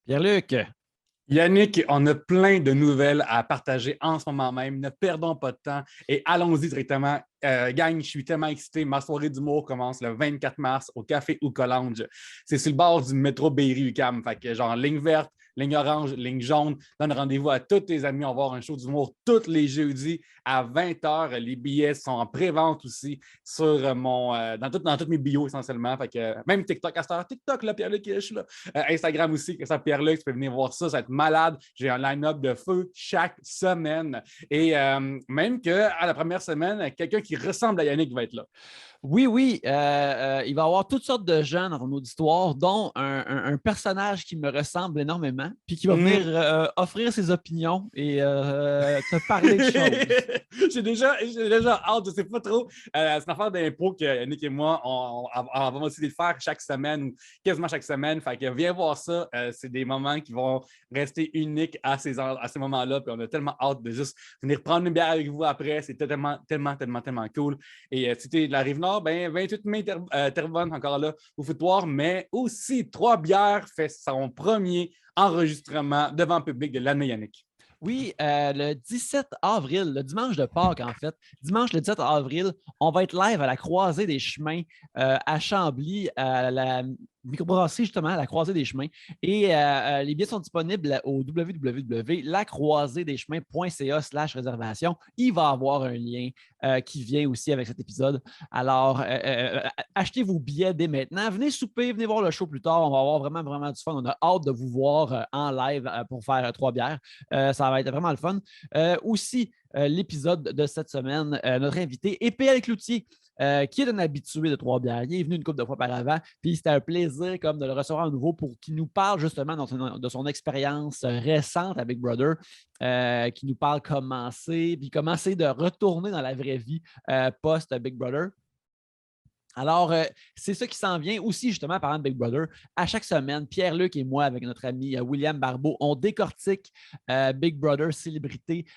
Pierre-Luc. Yannick, on a plein de nouvelles à partager en ce moment même. Ne perdons pas de temps et allons-y directement. Gang, je suis tellement excité. Ma soirée d'humour commence le 24 mars au Café Oukolange. C'est sur le bord du métro Berry-UQAM. Fait que genre ligne verte, ligne orange, ligne jaune. Donne rendez-vous à tous tes amis. On va avoir un show d'humour tous les jeudis à 20h. Les billets sont en pré-vente aussi sur dans toutes mes bios essentiellement. Fait que même TikTok, à cette heure, TikTok, là, Pierre-Luc, je suis là. Instagram aussi, que ça, Pierre-Luc, tu peux venir voir ça. Ça va être malade. J'ai un line-up de feu chaque semaine. Et même qu'à la première semaine, quelqu'un qui ressemble à Yannick va être là. Oui, il va y avoir toutes sortes de gens dans mon auditoire, dont un personnage qui me ressemble énormément, puis qui va venir offrir ses opinions et te parler de choses. j'ai déjà hâte, je ne sais pas trop. C'est une affaire d'impro que Yannick et moi, on va essayer de faire chaque semaine ou quasiment chaque semaine. Fait que viens voir ça. C'est des moments qui vont rester uniques à ces moments-là. Puis on a tellement hâte de juste venir prendre une bière avec vous après. C'est tellement cool. Et si tu es de la Rive-Nord, ben 28 mai, Terrebonne, encore là, au foutoir, mais aussi Trois Bières fait son premier enregistrement devant le public de l'année, Yannick. Oui, le 17 avril, le dimanche de Pâques, en fait. Dimanche, le 17 avril, on va être live à la Croisée des Chemins à Chambly, à la microbrasserie, justement, à la Croisée des Chemins. Et les billets sont disponibles au www.lacroisédeschemins.ca/réservation. Il va y avoir un lien qui vient aussi avec cet épisode. Alors, achetez vos billets dès maintenant. Venez souper, venez voir le show plus tard. On va avoir vraiment, vraiment du fun. On a hâte de vous voir en live pour faire Trois Bières. Ça va être vraiment le fun. Aussi, l'épisode de cette semaine, notre invité est PL Cloutier, qui est un habitué de Trois Bières. Il est venu une couple de fois par avant, puis c'était un plaisir comme de le recevoir à nouveau pour qu'il nous parle justement de son expérience récente à Big Brother, qui nous parle comment c'est de retourner dans la vraie vie post-Big Brother. Alors, c'est ça qui s'en vient aussi, justement, parlant de Big Brother. À chaque semaine, Pierre-Luc et moi, avec notre ami William Barbeau, on décortique Big Brother Célébrité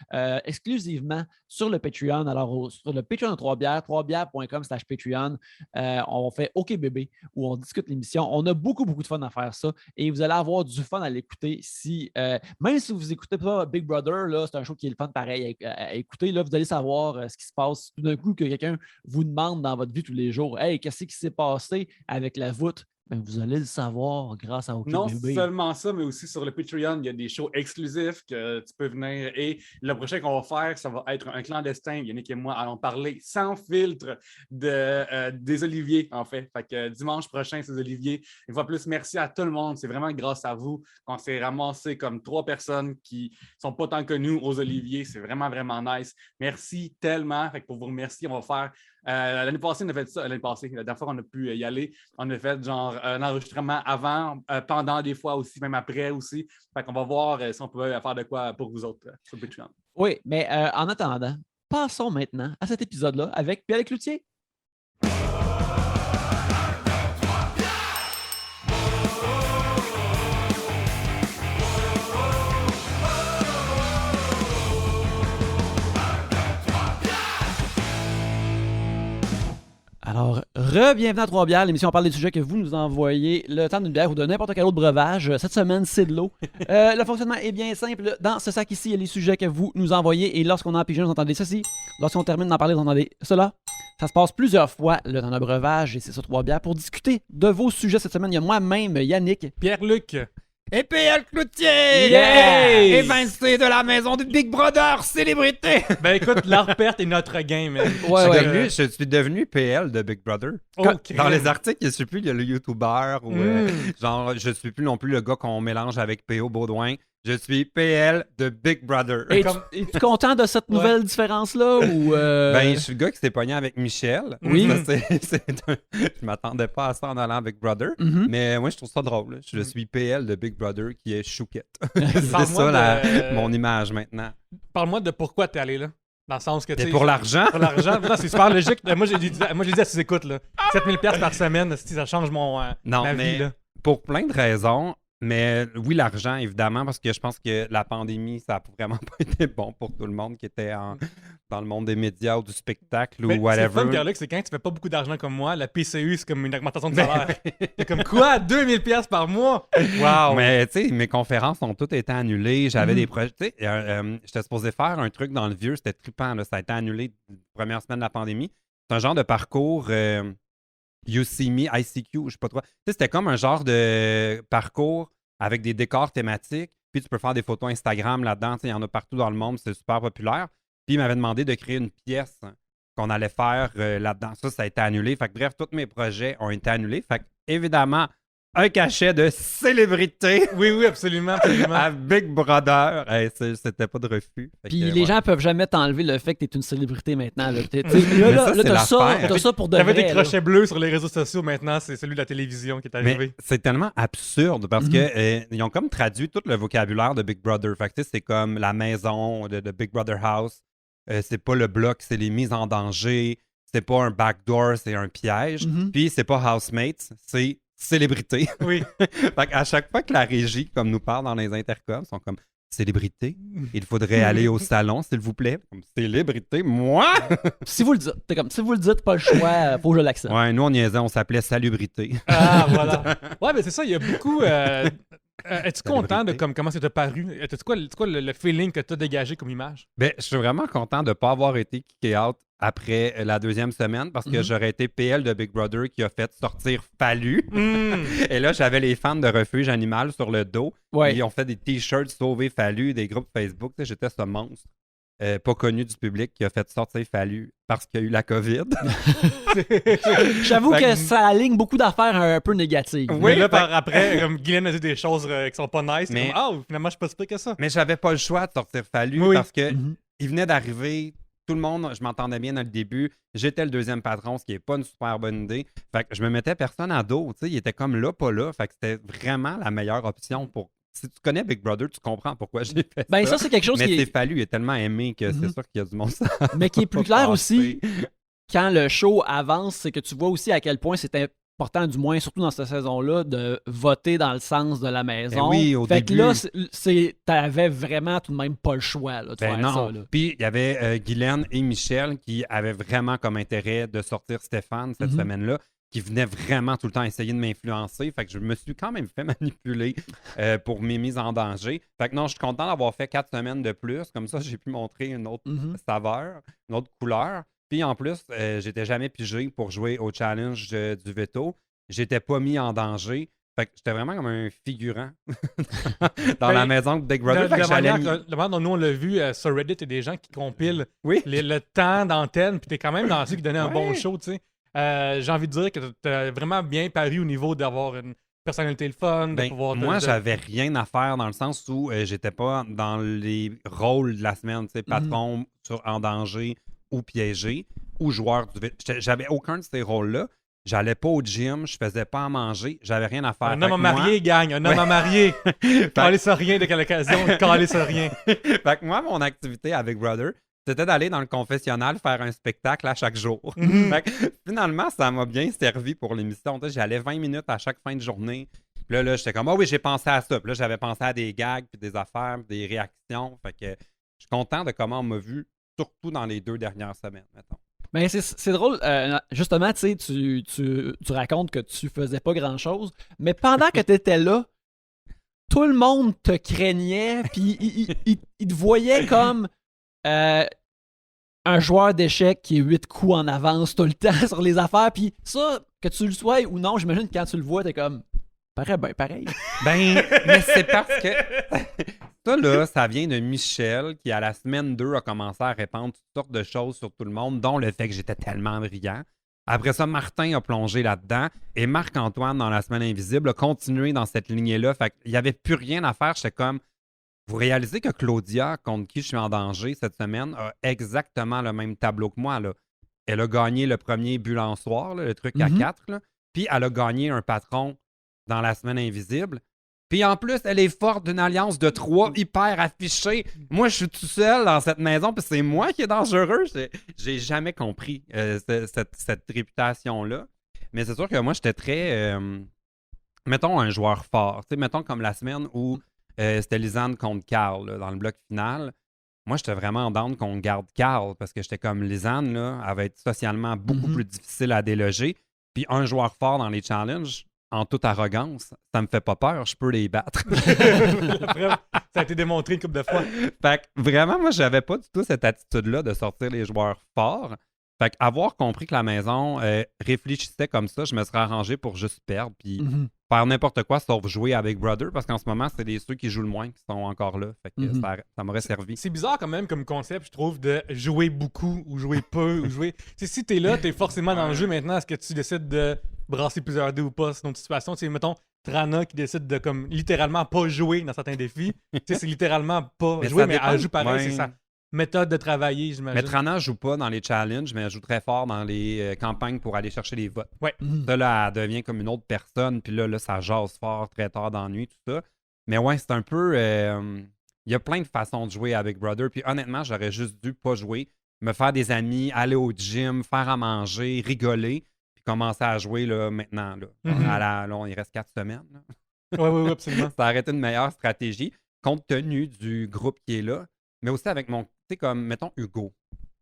exclusivement sur le Patreon. Alors, sur le Patreon de Trois Bières, troisbières.com/Patreon, on fait OK Bébé, où on discute l'émission. On a beaucoup, beaucoup de fun à faire ça. Et vous allez avoir du fun à l'écouter. Même si vous n'écoutez pas Big Brother, là, c'est un show qui est le fun pareil à écouter. Là, vous allez savoir ce qui se passe. Tout d'un coup, que quelqu'un vous demande dans votre vie tous les jours, hey, qu'est-ce qui s'est passé avec la voûte? Ben, vous allez le savoir grâce à OK Non Bébé. seulement ça, mais aussi sur le Patreon, il y a des shows exclusifs que tu peux venir. Et le prochain qu'on va faire, ça va être un clandestin. Yannick et moi allons parler sans filtre des Oliviers, en fait. Fait que dimanche prochain, c'est Oliviers. Une fois plus, merci à tout le monde. C'est vraiment grâce à vous qu'on s'est ramassé comme 3 personnes qui ne sont pas tant connues aux Oliviers. C'est vraiment, vraiment nice. Merci tellement. Fait que pour vous remercier, on va faire. L'année passée, on a fait ça. L'année passée, la dernière fois qu'on a pu y aller, on a fait genre un enregistrement avant, pendant des fois aussi, même après aussi. Fait qu'on va voir si on peut faire de quoi pour vous autres sur Patreon. Oui, mais en attendant, passons maintenant à cet épisode-là avec Pierre Cloutier. Alors, bienvenue à Trois Bières, l'émission on parle des sujets que vous nous envoyez le temps d'une bière ou de n'importe quel autre breuvage. Cette semaine, c'est de l'eau. Le fonctionnement est bien simple. Dans ce sac ici, il y a les sujets que vous nous envoyez et lorsqu'on en pige, vous entendez ceci. Lorsqu'on termine d'en parler, vous entendez cela. Ça se passe plusieurs fois le temps de breuvage et c'est ça Trois Bières. Pour discuter de vos sujets cette semaine, il y a moi-même, Yannick. Pierre-Luc. Et PL Cloutier! Yeah! Évincé de la maison du Big Brother Célébrité! Ben écoute, leur perte est notre gain, man. Ouais. Je suis devenu PL de Big Brother. Ok. Dans les articles, je ne suis plus le YouTuber ou genre, je suis plus non plus le gars qu'on mélange avec P.O. Baudouin. Je suis PL de Big Brother. Es-tu content de cette nouvelle différence-là? Ou Ben, je suis le gars qui s'est pogné avec Michel. Oui. Je m'attendais pas à ça en allant avec Brother. Mm-hmm. Mais moi, je trouve ça drôle. Je suis PL de Big Brother qui est chouquette. C'est Parle-moi ça mon image maintenant. Parle-moi de pourquoi t'es allé là. Dans le sens que tu C'est sais, pour l'argent? Pour l'argent. Non, c'est super logique. Moi, j'ai dit à ses écoutes, là. 7000$ par semaine, ça change ma Non, vie, mais là. pour plein de raisons, Mais oui, l'argent, évidemment, parce que je pense que la pandémie, ça n'a vraiment pas été bon pour tout le monde qui était dans le monde des médias ou du spectacle Mais ou whatever. c'est le fun, Pierre-Luc, c'est quand tu fais pas beaucoup d'argent comme moi, la PCU, c'est comme une augmentation de salaire. C'est comme quoi? 2000$ par mois? Wow! Mais tu sais, mes conférences ont toutes été annulées. J'avais des projets. Tu sais, j'étais supposé faire un truc dans le vieux, c'était trippant. Là. Ça a été annulé la première semaine de la pandémie. C'est un genre de parcours You See Me, ICQ, je sais pas trop. Tu sais, c'était comme un genre de parcours avec des décors thématiques. Puis tu peux faire des photos Instagram là-dedans. Tu sais, il y en a partout dans le monde, c'est super populaire. Puis il m'avait demandé de créer une pièce qu'on allait faire là-dedans. Ça a été annulé. Fait que bref, tous mes projets ont été annulés. Fait que évidemment, un cachet de célébrité Oui, absolument, absolument. à Big Brother. Hey, c'était pas de refus. Fait Puis que, les ouais. gens peuvent jamais t'enlever le fait que t'es une célébrité maintenant. Là, Mais ça, c'est t'as ça pour de T'avais vrai. des là. crochets bleus sur les réseaux sociaux, maintenant, c'est celui de la télévision qui est arrivé. Mais c'est tellement absurde parce que ils ont comme traduit tout le vocabulaire de Big Brother. Fait que, tu sais, c'est comme la maison de Big Brother House. C'est pas le bloc, c'est les mises en danger. C'est pas un backdoor, c'est un piège. Puis c'est pas housemates, c'est célébrité. Oui. Fait qu'à chaque fois que la régie comme nous parle dans les intercoms, ils sont comme célébrité, il faudrait aller au salon, s'il vous plaît. Comme célébrité, moi? Si vous le dites, t'es comme, si vous le dites, pas le choix, faut que je l'accepte. Ouais, nous on niaisait, on s'appelait salubrité. Ah, voilà. Ouais, mais c'est ça, il y a beaucoup. Es-tu content de comment ça t'a paru? C'est quoi le feeling que t'as dégagé comme image? Ben, je suis vraiment content de ne pas avoir été kické out après la deuxième semaine parce que j'aurais été PL de Big Brother qui a fait sortir Fallu. Et là, j'avais les fans de Refuge Animal sur le dos. Ouais. Ils ont fait des t-shirts Sauver Fallu, des groupes Facebook. Tu sais, j'étais ce monstre pas connu du public qui a fait sortir Fallu parce qu'il y a eu la COVID. J'avoue Fait que que- ça aligne beaucoup d'affaires un peu négatives. Oui, Mais là, fait- après, comme Guylaine a dit des choses qui sont pas nice, Mais- mais comme, finalement, je suis pas si pire que ça. Mais j'avais pas le choix de sortir Fallu Oui. parce que Mhm. il venait d'arriver. Tout le monde, je m'entendais bien dans le début. J'étais le deuxième patron, ce qui n'est pas une super bonne idée. Fait que je me mettais personne à dos. Tu sais, il était comme là, pas là. Fait que c'était vraiment la meilleure option pour. Si tu connais Big Brother, tu comprends pourquoi j'ai fait Ben ça. ça, c'est quelque chose Mais qui c'est est, Fallu, il est tellement aimé que c'est sûr qu'il y a du monde. mais qui est plus clair aussi quand le show avance, c'est que tu vois aussi à quel point c'est important, du moins, surtout dans cette saison-là, de voter dans le sens de la maison. Ben oui, au fait que début. là, t'avais vraiment tout de même pas le choix là, de Ben faire non. ça. Là. Puis il y avait Guylaine et Michel qui avaient vraiment comme intérêt de sortir Stéphane cette semaine-là, qui venaient vraiment tout le temps essayer de m'influencer. Fait que je me suis quand même fait manipuler pour mes mises en danger. Fait que non, je suis content d'avoir fait 4 semaines de plus. Comme ça, j'ai pu montrer une autre saveur, une autre couleur. Puis en plus, j'étais jamais pigé pour jouer au challenge du veto. J'étais pas mis en danger. Fait que j'étais vraiment comme un figurant dans Ben, la maison de Big Brother. La Fait que j'allais manière dont nous on l'a vu sur Reddit, il y a des gens qui compilent Oui. le temps d'antenne, puis t'es quand même dans ceux qui donnaient un Ouais. bon show, tu sais. J'ai envie de dire que t'as vraiment bien paru au niveau d'avoir une personnalité le fun, de Ben, pouvoir... moi, j'avais rien à faire dans le sens où j'étais pas dans les rôles de la semaine, tu sais, patron en danger ou piégé ou joueur du vite. J'avais aucun de ces rôles-là. J'allais pas au gym, je faisais pas à manger, j'avais rien à faire. Un Fait homme que à moi- marié, gang, un homme à marié. Calez sur rien de quelle occasion, calez sur rien. Fait que moi, mon activité avec Brother, c'était d'aller dans le confessionnal faire un spectacle à chaque jour. Fait que, finalement, ça m'a bien servi pour l'émission. Tu sais, j'allais 20 minutes à chaque fin de journée. Puis là, j'étais comme, ah oui, j'ai pensé à ça. Puis là, j'avais pensé à des gags, puis des affaires, puis des réactions. Fait que je suis content de comment on m'a vu, surtout dans les 2 dernières semaines, mettons. Ben, c'est drôle, justement, tu sais, tu racontes que tu faisais pas grand-chose, mais pendant que tu étais là, tout le monde te craignait, puis il te voyait comme un joueur d'échecs qui est 8 coups en avance tout le temps sur les affaires, puis ça, que tu le sois ou non, j'imagine que quand tu le vois, t'es comme, pareil. Ben, mais c'est parce que ça, là, ça vient de Michel qui, à la semaine 2, a commencé à répandre toutes sortes de choses sur tout le monde, dont le fait que j'étais tellement brillant. Après ça, Martin a plongé là-dedans et Marc-Antoine, dans la semaine invisible, a continué dans cette lignée-là. Fait qu'il n'y avait plus rien à faire. J'étais comme, vous réalisez que Claudia, contre qui je suis en danger cette semaine, a exactement le même tableau que moi, là. Elle a gagné le premier bulançoire, là, le truc à 4, là. Puis elle a gagné un patron dans la semaine invisible. Puis en plus, elle est forte d'une alliance de 3 hyper affichée. Moi, je suis tout seul dans cette maison, puis c'est moi qui est dangereux. J'ai jamais compris cette réputation-là. Mais c'est sûr que moi, j'étais très mettons un joueur fort. Tu sais, mettons comme la semaine où c'était Lisanne contre Carl là, dans le bloc final. Moi, j'étais vraiment down qu'on garde Carl parce que j'étais comme Lisanne, là, elle va être socialement beaucoup plus difficile à déloger. Puis un joueur fort dans les challenges, en toute arrogance, ça me fait pas peur, je peux les battre. Après, ça a été démontré une couple de fois. Fait que vraiment, moi, j'avais pas du tout cette attitude-là de sortir les joueurs forts. Fait qu'avoir compris que la maison réfléchissait comme ça, je me serais arrangé pour juste perdre puis faire n'importe quoi sauf jouer avec Brother parce qu'en ce moment, c'est ceux qui jouent le moins qui sont encore là. Fait que ça m'aurait servi. C'est bizarre quand même comme concept, je trouve, de jouer beaucoup ou jouer peu ou jouer. Tu sais, si t'es là, t'es forcément dans le jeu maintenant. Est-ce que tu décides de brasser plusieurs dés ou pas? C'est une autre situation. Tu sais, mettons, Trana qui décide de comme littéralement pas jouer dans certains défis. Tu sais, c'est littéralement pas jouer, mais elle joue pareil. C'est ça. Méthode de travailler, j'imagine. Mais Trana joue pas dans les challenges, mais elle joue très fort dans les campagnes pour aller chercher les votes. Ouais. Ça, là, elle devient comme une autre personne, puis là, ça jase fort très tard dans la nuit, tout ça. Mais ouais, c'est un peu... Il y a plein de façons de jouer avec Brother, puis honnêtement, j'aurais juste dû pas jouer, me faire des amis, aller au gym, faire à manger, rigoler, puis commencer à jouer là, maintenant. Là. Là, il reste 4 semaines. Oui, absolument. Ça aurait été une meilleure stratégie, compte tenu du groupe qui est là, mais aussi avec mon... Tu sais, comme, mettons, Hugo.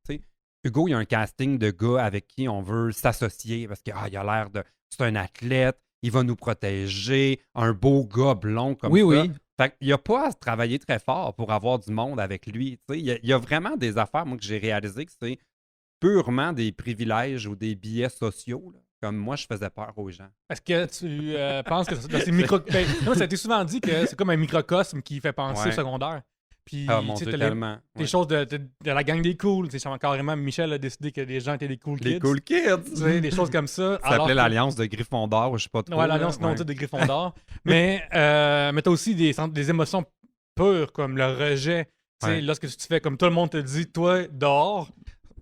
Tu sais, Hugo, il y a un casting de gars avec qui on veut s'associer parce qu'il a l'air de... C'est un athlète, il va nous protéger, un beau gars blond comme ça. Oui. Fait qu'il n'y a pas à se travailler très fort pour avoir du monde avec lui. Tu sais, il y a vraiment des affaires, moi, que j'ai réalisé que c'est purement des privilèges ou des billets sociaux. Là. Comme moi, je faisais peur aux gens. Est-ce que tu penses que dans ces micro... Non, ça a été souvent dit que c'est comme un microcosme qui fait penser au secondaire. Puis, mon tu sais, Dieu, tellement. des choses de la gang des cools. Tu sais, carrément, Michel a décidé que les gens étaient des cool kids. Les cool kids. Tu sais, des choses comme ça. Ça s'appelait l'Alliance de Gryffondor, je sais pas trop. Ouais, l'Alliance non de Gryffondor. mais t'as aussi des émotions pures, comme le rejet. Tu sais, lorsque tu te fais, comme tout le monde te dit, toi, dehors,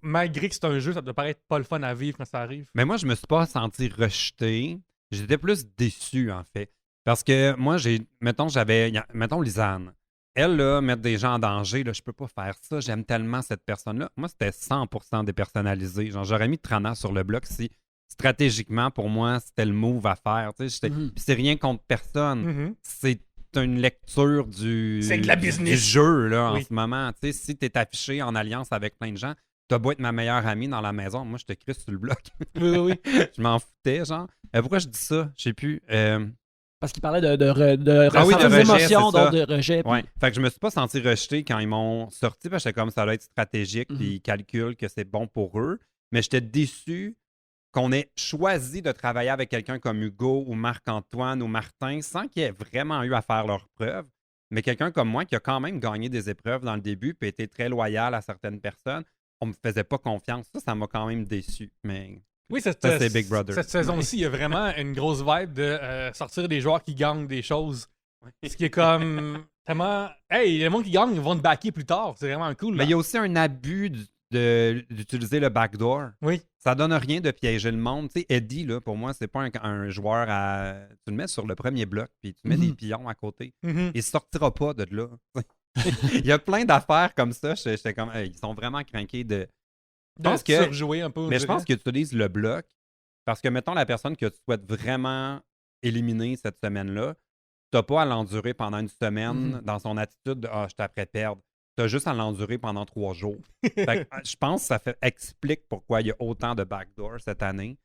malgré que c'est un jeu, ça te paraît pas le fun à vivre quand ça arrive. Mais moi, je me suis pas senti rejeté. J'étais plus déçu, en fait. Parce que moi, mettons, Lisanne. Elle, là, mettre des gens en danger, là, je peux pas faire ça. J'aime tellement cette personne-là. Moi, c'était 100% dépersonnalisé. Genre, j'aurais mis Trana sur le bloc si, stratégiquement, pour moi, c'était le move à faire. Puis c'est rien contre personne. C'est une lecture c'est de la business. Du jeu, là, en ce moment. Tu sais, si tu es affiché en alliance avec plein de gens, t'as beau être ma meilleure amie dans la maison, moi, je te crisse sur le bloc. Oui. Je m'en foutais, genre. Pourquoi je dis ça? Je sais plus. Parce qu'il parlait de ressentir des émotions, donc de rejet. Ouais. Fait que je me suis pas senti rejeté quand ils m'ont sorti, parce que j'étais comme ça doit être stratégique, puis ils calculent que c'est bon pour eux. Mais j'étais déçu qu'on ait choisi de travailler avec quelqu'un comme Hugo ou Marc-Antoine ou Martin sans qu'ils aient vraiment eu à faire leurs preuves. Mais quelqu'un comme moi qui a quand même gagné des épreuves dans le début puis été très loyal à certaines personnes, on me faisait pas confiance. Ça m'a quand même déçu. Mais... Oui, c'est Big Brother. Cette saison-ci, il y a vraiment une grosse vibe de sortir des joueurs qui gagnent des choses. Ce qui est comme tellement... Hey, le monde qui gagne, ils vont te backer plus tard. C'est vraiment cool. Là. Mais il y a aussi un abus d'utiliser le backdoor. Oui. Ça donne rien de piéger le monde. Tu sais, Eddie, là, pour moi, c'est pas un joueur à... Tu le mets sur le premier bloc, puis tu mets des pions à côté. Il sortira pas de là. Il y a plein d'affaires comme ça. J'étais comme... ils sont vraiment craqués de... surjouer un peu. Mais je pense qu'ils utilisent le bloc parce que, mettons, la personne que tu souhaites vraiment éliminer cette semaine-là, tu n'as pas à l'endurer pendant une semaine dans son attitude de « Ah, je t'apprête à perdre ». Tu as juste à l'endurer pendant 3 jours. Fait que, je pense que ça explique pourquoi il y a autant de backdoor cette année.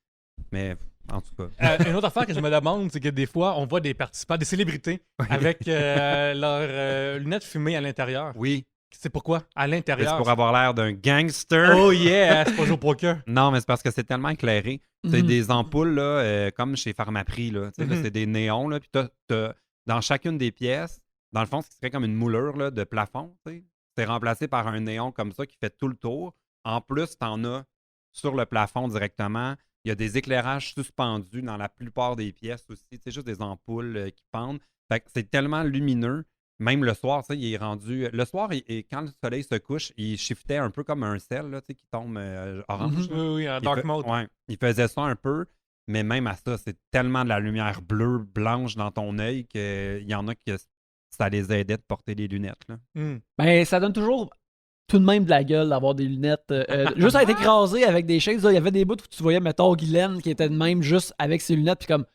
Mais en tout cas. Une autre affaire que je me demande, c'est que des fois, on voit des participants, des célébrités, avec leurs lunettes fumées à l'intérieur. Oui. C'est pourquoi? À l'intérieur. C'est pour avoir l'air d'un gangster. Oh yeah! C'est pas jouer au poker. Non, mais c'est parce que c'est tellement éclairé. C'est des ampoules, là, comme chez Pharmaprix. Là, là, c'est des néons. Là, puis t'as, dans chacune des pièces, dans le fond, ce qui serait comme une moulure là, de plafond. C'est remplacé par un néon comme ça qui fait tout le tour. En plus, t'en as sur le plafond directement. Il y a des éclairages suspendus dans la plupart des pièces aussi. C'est juste des ampoules qui pendent. Fait que c'est tellement lumineux. Même le soir, il est rendu... Le soir, quand le soleil se couche, il shiftait un peu comme un sel là, qui tombe orange. Oui, en dark mode. Ouais, il faisait ça un peu, mais même à ça, c'est tellement de la lumière bleue, blanche dans ton œil qu'il y en a que ça les aidait de porter des lunettes. Là. Ben, ça donne toujours tout de même de la gueule d'avoir des lunettes. Juste à être écrasé avec des chaises, il y avait des bouts où tu voyais, mettons, Guylaine qui était de même juste avec ses lunettes, puis comme...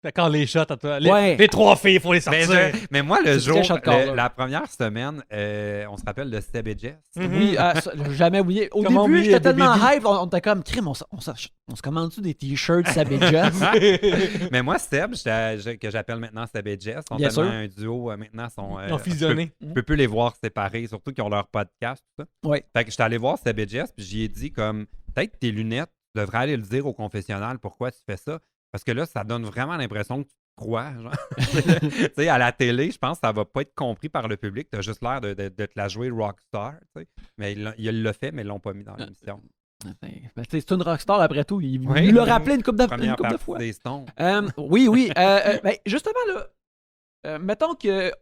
D'accord, les shots à toi. Ouais. Les 3 filles, il faut les Mais, sortir. mais moi, le C'est jour, très shotcall, là. la première semaine, on se rappelle de Seb et Jess. Oui, ça, j'ai jamais oublié. Au Comment début, oublier j'étais tellement Baby hype, on était comme, crime, on se commande-tu des t-shirts Sabé Jess? Mais moi, Seb, que j'appelle maintenant Seb et Jess, sont Bien tellement sûr. un duo maintenant. Ils ont fusionné. Je peux plus les voir séparés, surtout qu'ils ont leur podcast. Tout ça. Ouais. Fait que j'étais allé voir Seb et Jess, puis j'y ai dit comme, peut-être tes lunettes, tu devrais aller le dire au confessionnal pourquoi tu fais ça. Parce que là, ça donne vraiment l'impression que tu te crois. Genre. Tu sais, à la télé, je pense que ça va pas être compris par le public. Tu as juste l'air de te la jouer rockstar. Tu sais. Mais il l'a fait, mais ils l'ont pas mis dans l'émission. Ben, c'est une rockstar après tout. Il Oui. l'a rappelé une couple de Première partie fois. des Stones. Oui. Ben, justement, là, mettons qu'il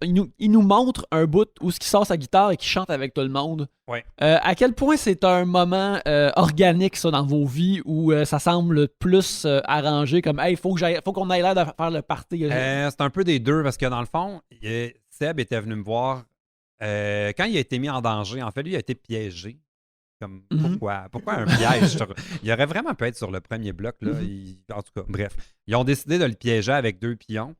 nous montre un bout où ce qui sort sa guitare et qui chante avec tout le monde. Ouais. À quel point c'est un moment organique, ça, dans vos vies, où ça semble plus arrangé, comme, hey, faut qu'on aille l'air de faire le party. C'est un peu des deux, parce que dans le fond, Seb était venu me voir quand il a été mis en danger. En fait, lui, il a été piégé. Comme, pourquoi un piège? Il aurait vraiment pu être sur le premier bloc. Là. En tout cas, bref. Ils ont décidé de le piéger avec 2 pions.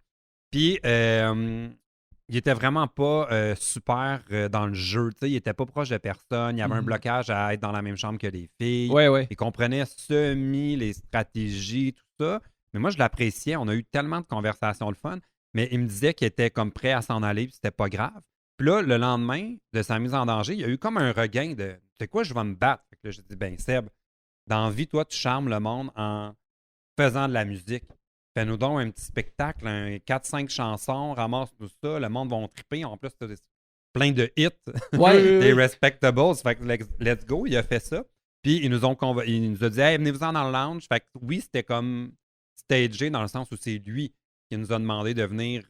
Puis, il était vraiment pas super dans le jeu. T'sais, il était pas proche de personne. Il y avait un blocage à être dans la même chambre que les filles. Ouais. Il comprenait semi les stratégies, tout ça. Mais moi, je l'appréciais. On a eu tellement de conversations le fun. Mais il me disait qu'il était comme prêt à s'en aller, puis c'était pas grave. Puis là, le lendemain de sa mise en danger, il y a eu comme un regain de « C'est quoi, je vais me battre? » Fait que là, j'ai dit « Ben Seb, dans la vie, toi, tu charmes le monde en faisant de la musique. Fais-nous donc un petit spectacle, 4-5 chansons, ramasse-nous ça, le monde va triper. En plus, t'as plein de hits, des respectables. Fait que let's go, il a fait ça. Puis il nous a dit hey, venez-vous-en dans le lounge. Fait que oui, c'était comme stagé dans le sens où c'est lui qui nous a demandé de venir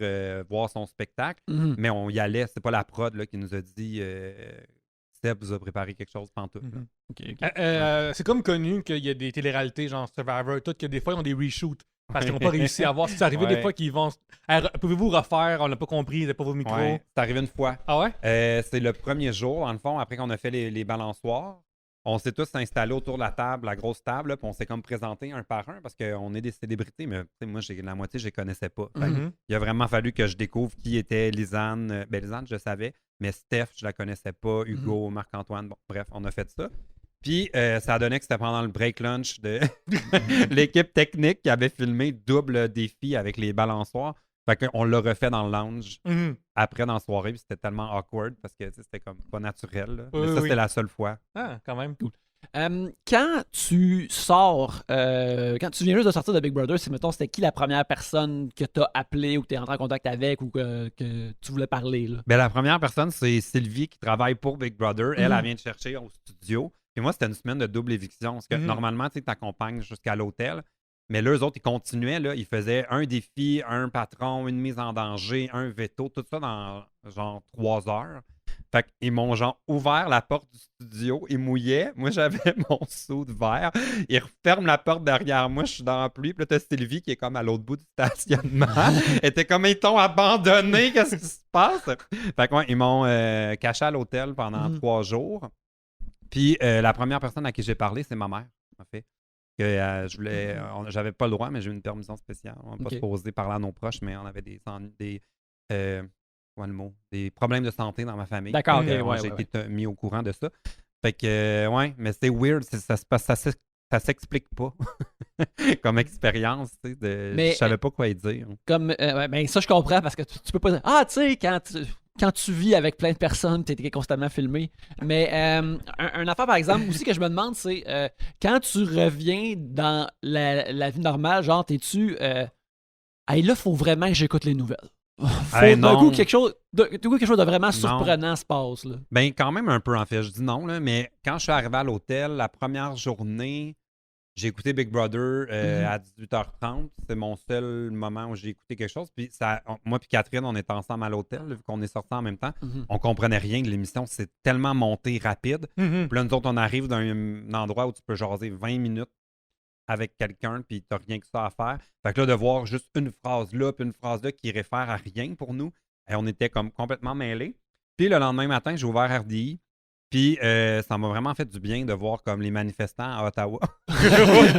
voir son spectacle, mais on y allait. C'est pas la prod là, qui nous a dit Seb vous a préparé quelque chose pantoute. Okay. C'est comme connu qu'il y a des téléréalités genre Survivor, tout, que des fois ils ont des reshoots. Parce qu'ils n'ont pas réussi à voir. C'est arrivé des fois qu'ils vont. Pouvez-vous refaire? On n'a pas compris, vous n'avez pas vos micros. Ouais, c'est arrivé une fois. Ah ouais? C'est le premier jour, dans le fond, après qu'on a fait les balançoires. On s'est tous installés autour de la table, la grosse table, là, puis on s'est comme présenté un par un parce qu'on est des célébrités, mais moi, la moitié, je ne les connaissais pas. Il a vraiment fallu que je découvre qui était Lisanne. Lisanne, je savais, mais Steph, je la connaissais pas. Hugo, Marc-Antoine, bon, bref, on a fait ça. Puis, ça a donné que c'était pendant le break lunch de l'équipe technique qui avait filmé double défi avec les balançoires. Fait qu'on l'a refait dans le lounge après dans la soirée. Puis c'était tellement awkward parce que c'était comme pas naturel. Là. Mais ça, c'était la seule fois. Ah, quand même. Cool. Quand tu sors, quand tu viens juste de sortir de Big Brother, c'était qui la première personne que tu as appelée ou que tu es rentré en contact avec ou que tu voulais parler? Là? Ben, la première personne, c'est Sylvie qui travaille pour Big Brother. Elle vient te chercher au studio. Et moi, c'était une semaine de double éviction. Parce que normalement, tu t'accompagnes jusqu'à l'hôtel. Mais là, eux autres, ils continuaient. Là, ils faisaient un défi, un patron, une mise en danger, un veto, tout ça dans genre 3 heures. Fait qu'ils m'ont genre ouvert la porte du studio. Ils mouillaient. Moi, j'avais mon seau de verre. Ils referment la porte derrière moi. Je suis dans la pluie. Puis là, t'as Sylvie qui est comme à l'autre bout du stationnement. Elle était comme, ils t'ont abandonné. Qu'est-ce qui se passe? Fait que, ouais, ils m'ont caché à l'hôtel pendant 3 jours. Puis la première personne à qui j'ai parlé, c'est ma mère, en fait. Que j'avais pas le droit, mais j'ai eu une permission spéciale. On va pas se poser parler à nos proches, mais on avait des problèmes de santé dans ma famille. D'accord, j'ai été mis au courant de ça. Fait que, ouais, mais c'est weird. Ça s'explique pas comme expérience. Je savais pas quoi y dire. Comme, ben ça, je comprends parce que tu peux pas dire ah, tu sais, quand tu vis avec plein de personnes, tu es constamment filmé. Mais un affaire, par exemple, aussi que je me demande, c'est quand tu reviens dans la vie normale, genre, t'es-tu hey, là, faut vraiment que j'écoute les nouvelles. D'un coup, quelque chose de vraiment surprenant se passe. Là. Ben, quand même un peu, en fait. Je dis non, là, mais quand je suis arrivé à l'hôtel, la première journée, j'ai écouté Big Brother à 18h30. C'est mon seul moment où j'ai écouté quelque chose. Puis moi et Catherine, on était ensemble à l'hôtel, vu qu'on est sortis en même temps. On comprenait rien de l'émission. C'est tellement monté rapide. Puis là, nous autres, on arrive d'un endroit où tu peux jaser 20 minutes avec quelqu'un, puis tu n'as rien que ça à faire. Fait que là, de voir juste une phrase là, puis une phrase là qui réfère à rien pour nous, et on était comme complètement mêlés. Puis le lendemain matin, j'ai ouvert RDI. Puis ça m'a vraiment fait du bien de voir comme les manifestants à Ottawa.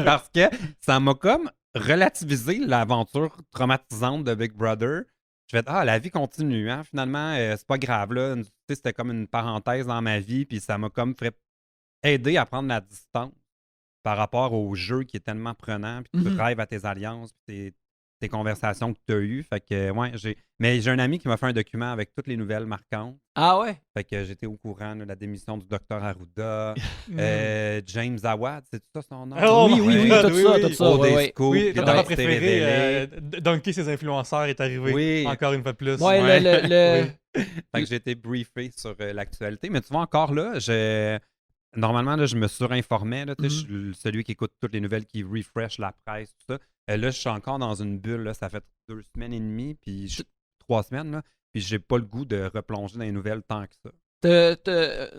Parce que ça m'a comme relativiser l'aventure traumatisante de Big Brother. Je fais la vie continue, hein? Finalement, c'est pas grave, là. Tu sais, c'était comme une parenthèse dans ma vie, puis ça m'a comme fait aider à prendre la distance par rapport au jeu qui est tellement prenant, puis tu rêves à tes alliances, puis tes conversations que tu as eues. Fait que, ouais, mais j'ai un ami qui m'a fait un document avec toutes les nouvelles marquantes. Ah ouais? Fait que j'étais au courant de la démission du docteur Arruda, James Awad, c'est ça son nom? Oh oui, my oui, God, tout ça. Au ouais. des scoops, Oui, puis ton là, affaire c'était préféré, révélé. dunker ses influenceurs est arrivé. Oui. Encore une fois de plus. Ouais, Ouais. le... Fait que j'ai été briefé sur l'actualité. Mais tu vois, encore là, normalement, là, je me surinformais. Là, tu sais, je suis celui qui écoute toutes les nouvelles, qui refresh la presse, tout ça. Là, je suis encore dans une bulle. Là, ça fait 2 semaines et demie, puis 3 semaines. Là, puis j'ai pas le goût de replonger dans les nouvelles tant que ça.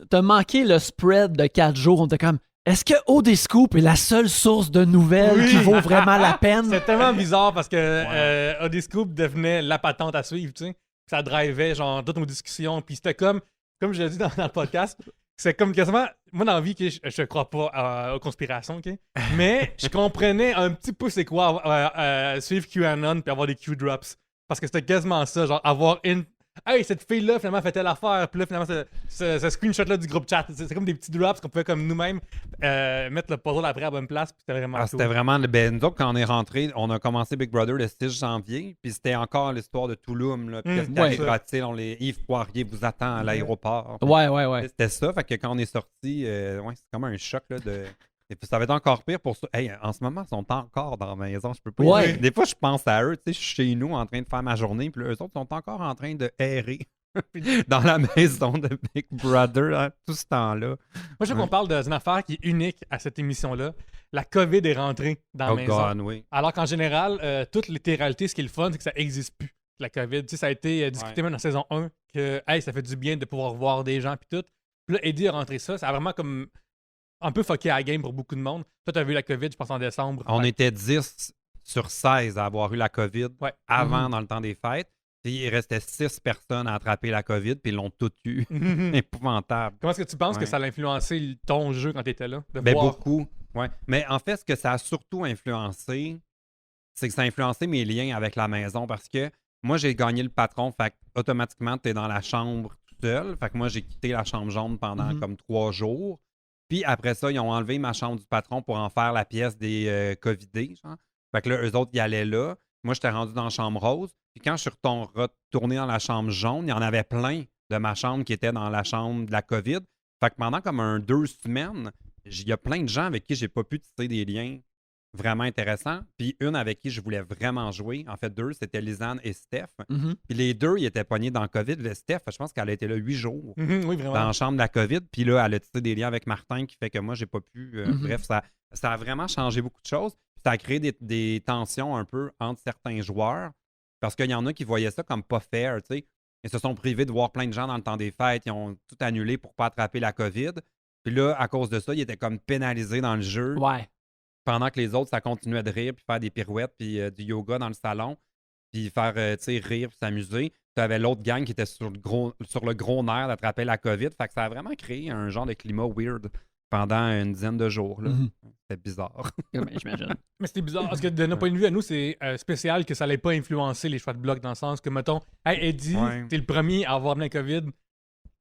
T'as manqué le spread de 4 jours. On était comme, est-ce que OD Scoop est la seule source de nouvelles Oui. qui vaut vraiment la peine? C'est tellement bizarre parce que OD Scoop devenait la patente à suivre, tu sais. Ça drivait genre toutes nos discussions. Puis c'était comme je l'ai dit dans le podcast, c'est comme quasiment. Moi, dans la vie, je crois pas aux conspirations, OK? Mais je comprenais un petit peu c'est quoi suivre QAnon puis avoir des Q-drops. Parce que c'était quasiment ça, genre avoir une. Hey, cette fille-là, finalement, fait telle affaire. Puis là, finalement, ce screenshot-là du groupe chat, c'est comme des petits drops qu'on pouvait, comme nous-mêmes, mettre le puzzle après à la bonne place. Puis c'était vraiment cool. C'était vraiment. Ben, nous autres, quand on est rentrés, on a commencé Big Brother le 6 janvier. Puis c'était encore l'histoire de Touloum. Là, puis qu'est-ce qui arrivera-t-il? Yves Poirier vous attend à l'aéroport. Ouais. C'était ça. Fait que quand on est sorti, c'est comme un choc là, Et puis ça va être encore pire pour ça. Hey, en ce moment, ils sont encore dans la maison. Je peux pas. Ouais. Des fois, je pense à eux. Tu sais, je suis chez nous en train de faire ma journée. Puis là, eux autres sont encore en train de errer dans la maison de Big Brother hein, tout ce temps-là. Moi, je veux qu'on parle d'une affaire qui est unique à cette émission-là. La COVID est rentrée dans la maison. God, oui. Alors qu'en général, toute littéralité, ce qui est le fun, c'est que ça n'existe plus, la COVID. Tu sais, ça a été discuté même dans saison 1 que hey, ça fait du bien de pouvoir voir des gens puis tout. Puis là, Eddie a rentré ça. Ça a vraiment comme un peu fucké à la game pour beaucoup de monde. Toi, tu as vu la COVID, je pense, en décembre. On était 10 sur 16 à avoir eu la COVID avant, dans le temps des fêtes. Puis il restait 6 personnes à attraper la COVID, puis ils l'ont toutes eu. Épouvantable. Comment est-ce que tu penses que ça a influencé ton jeu quand tu étais là? Beaucoup. Ouais. Mais en fait, ce que ça a surtout influencé, c'est que ça a influencé mes liens avec la maison parce que moi, j'ai gagné le patron. Fait automatiquement, tu es dans la chambre tout seul. Fait que moi, j'ai quitté la chambre jaune pendant comme 3 jours. Puis après ça, ils ont enlevé ma chambre du patron pour en faire la pièce des Covidés. Genre. Fait que là, eux autres, ils allaient là. Moi, j'étais rendu dans la chambre rose. Puis quand je suis retourné dans la chambre jaune, il y en avait plein de ma chambre qui étaient dans la chambre de la COVID. Fait que pendant comme 2 semaines, il y a plein de gens avec qui j'ai pas pu tisser des liens vraiment intéressants. Puis une avec qui je voulais vraiment jouer, en fait 2, c'était Lisanne et Steph. Puis les 2, ils étaient pognés dans le COVID. Steph, je pense qu'elle a été là 8 jours oui, vraiment. dans la chambre de la COVID. Puis là, elle a tissé des liens avec Martin qui fait que moi, j'ai pas pu. Bref, ça a vraiment changé beaucoup de choses. Ça a créé des tensions un peu entre certains joueurs parce qu'il y en a qui voyaient ça comme pas fair, tu sais. Ils se sont privés de voir plein de gens dans le temps des fêtes. Ils ont tout annulé pour pas attraper la COVID. Puis là, à cause de ça, ils étaient comme pénalisés dans le jeu. Ouais. Pendant que les autres, ça continuait de rire, puis faire des pirouettes, puis du yoga dans le salon, puis faire, rire, puis s'amuser. Tu avais l'autre gang qui était sur le gros nerf d'attraper la COVID. Fait que ça a vraiment créé un genre de climat weird pendant une dizaine de jours. C'était bizarre. J'imagine. Mais c'était bizarre, parce que de notre point de vue, à nous, c'est spécial que ça n'allait pas influencer les choix de bloc dans le sens que, mettons, hey, Eddie, t'es le premier à avoir la COVID.